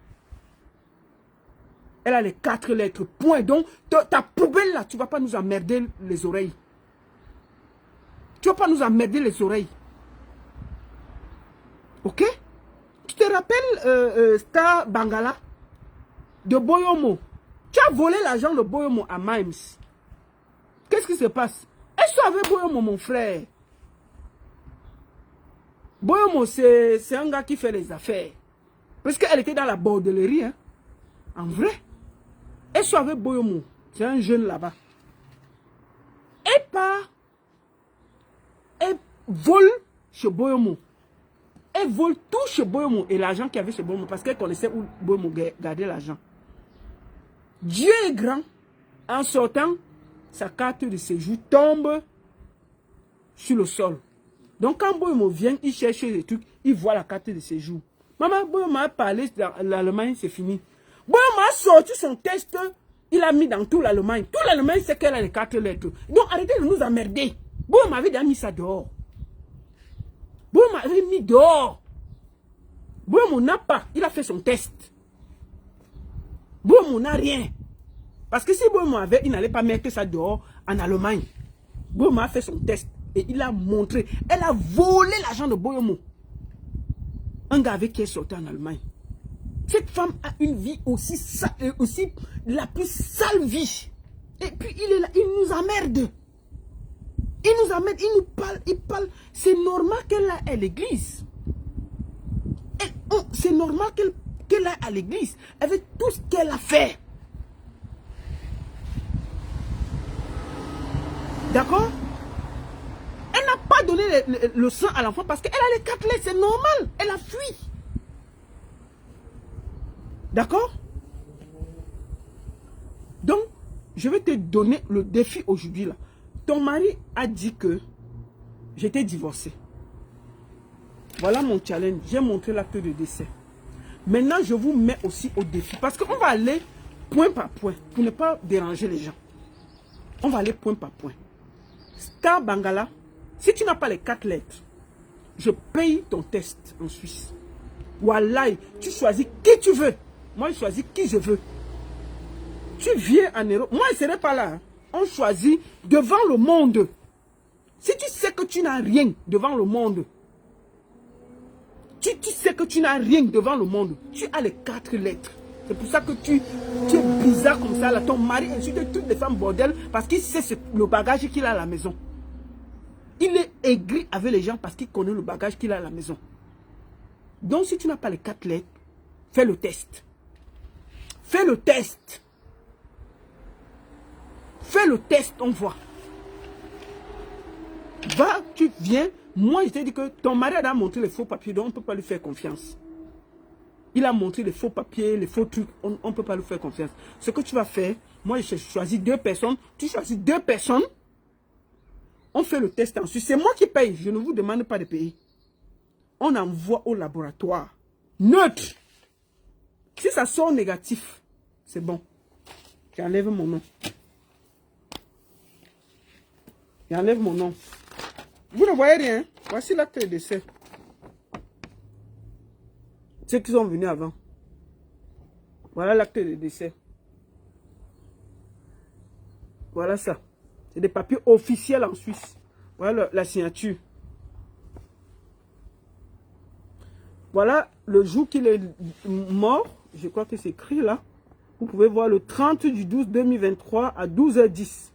S1: Elle a les 4 lettres, point. Donc, ta poubelle là, tu ne vas pas nous emmerder les oreilles. Tu ne vas pas nous emmerder les oreilles. Ok? Tu te rappelles Star Bangala de Boyomo? Tu as volé l'argent de Boyomo à Mimes. Qu'est-ce qui se passe? Est-ce que avec Boyomo, mon frère? Boyomo, c'est un gars qui fait les affaires. Parce qu'elle était dans la bordellerie, hein? En vrai. Elle soit avec Boyomo. C'est un jeune là-bas. Elle part. Elle vole chez Boyomo. Elle vole tout chez Boyomo. Et l'argent qu'il y avait chez Boyomo. Parce qu'elle connaissait où Boyomo gardait l'argent. Dieu est grand. En sortant, sa carte de séjour tombe sur le sol. Donc quand Boyomo vient, il cherche des trucs. Il voit la carte de séjour. Maman, Boyomo a parlé dans l'Allemagne, c'est fini. Boyomo a sorti son test, il a mis dans tout l'Allemagne. Tout l'Allemagne sait qu'elle a les 4 lettres. Donc arrêtez de nous emmerder. Boyomo avait déjà mis ça dehors. Boyomo avait mis dehors. Boyomo n'a pas, il a fait son test. Boyomo n'a rien. Parce que si Boyomo avait, il n'allait pas mettre ça dehors en Allemagne. Boyomo a fait son test et il a montré. Elle a volé l'argent de Boyomo. Un gars avec qui elle sortait en Allemagne. Cette femme a une vie aussi la plus sale vie. Et puis il est là, il nous emmerde. Il nous emmerde, il nous parle, il parle. C'est normal qu'elle aille à l'église. C'est normal qu'elle aille à l'église avec tout ce qu'elle a fait. D'accord? Elle n'a pas donné le sang à l'enfant parce qu'elle a les 4 lettres, c'est normal. Elle a fui. D'accord? Donc, je vais te donner le défi aujourd'hui là. Ton mari a dit que j'étais divorcée. Voilà mon challenge. J'ai montré l'acte de décès. Maintenant, je vous mets aussi au défi. Parce qu'on va aller point par point pour ne pas déranger les gens. On va aller point par point. Star Bangala, si tu n'as pas les 4 lettres, je paye ton test en Suisse. Wallahi, tu choisis qui tu veux. Moi, je choisis qui je veux. Tu viens en Europe. Moi, je ne serai pas là. Hein. On choisit devant le monde. Si tu sais que tu n'as rien devant le monde, tu sais que tu n'as rien devant le monde, tu as les 4 lettres. C'est pour ça que tu es bizarre comme ça. Là. Ton mari insulte toutes les femmes bordel parce qu'il sait le bagage qu'il a à la maison. Il est aigri avec les gens parce qu'il connaît le bagage qu'il a à la maison. Donc, si tu n'as pas les 4 lettres, fais le test. Fais le test. Fais le test, on voit. Va, tu viens. Moi, je t'ai dit que ton mari a montré les faux papiers, donc on ne peut pas lui faire confiance. Il a montré les faux papiers, les faux trucs, on ne peut pas lui faire confiance. Ce que tu vas faire, moi, je choisis 2 personnes. Tu choisis 2 personnes. On fait le test ensuite. C'est moi qui paye. Je ne vous demande pas de payer. On envoie au laboratoire. Neutre. Si ça sort négatif, c'est bon. J'enlève mon nom. J'enlève mon nom. Vous ne voyez rien. Voici l'acte de décès. Ceux qui sont venus avant. Voilà l'acte de décès. Voilà ça. C'est des papiers officiels en Suisse. Voilà la signature. Voilà le jour qu'il est mort. Je crois que c'est écrit là. Vous pouvez voir le 30 du 12 2023 à 12h10.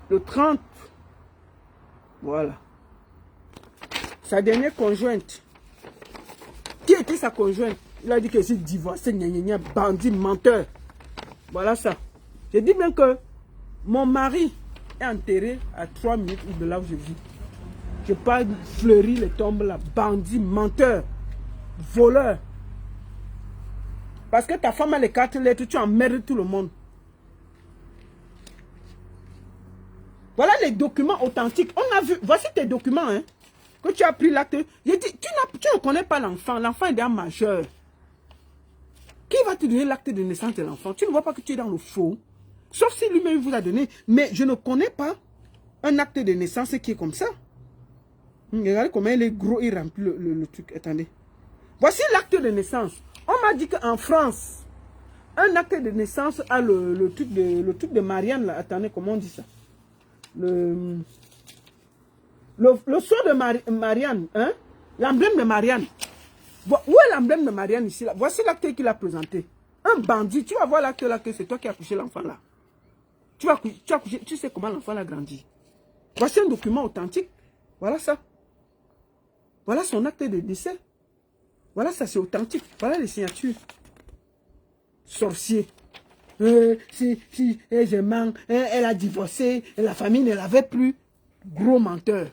S1: Le 30. Voilà. Sa dernière conjointe. Qui était sa conjointe? Il a dit que c'est divorcé, bandit, menteur. Voilà ça. Je dis bien que mon mari est enterré à 3 minutes de là où je vis. Je parle fleurir les tombes là. Bandit, menteur, voleur. Parce que ta femme a les 4 lettres, tu emmerdes tout le monde. Voilà les documents authentiques. On a vu, voici tes documents, hein, que tu as pris l'acte. J'ai dit, tu ne connais pas l'enfant. L'enfant est déjà majeur. Qui va te donner l'acte de naissance de l'enfant? Tu ne vois pas que tu es dans le faux. Sauf si lui-même vous a donné. Mais je ne connais pas un acte de naissance qui est comme ça. Regardez comment il est gros, il remplit le truc. Attendez. Voici l'acte de naissance. On m'a dit qu'en France, un acte de naissance a le truc de Marianne. Là. Attendez, comment on dit ça? Le son de Marianne. Hein? L'emblème de Marianne. Où est l'emblème de Marianne ici? Là? Voici l'acte qu'il a présenté. Un bandit. Tu vas voir l'acte là que c'est toi qui as couché l'enfant là. Tu as couché, tu sais comment l'enfant a grandi. Voici un document authentique. Voilà ça. Voilà son acte de décès. Voilà ça, c'est authentique. Voilà les signatures. Sorcier. Si je mens, elle a divorcé, et la famille ne l'avait plus. Gros menteur.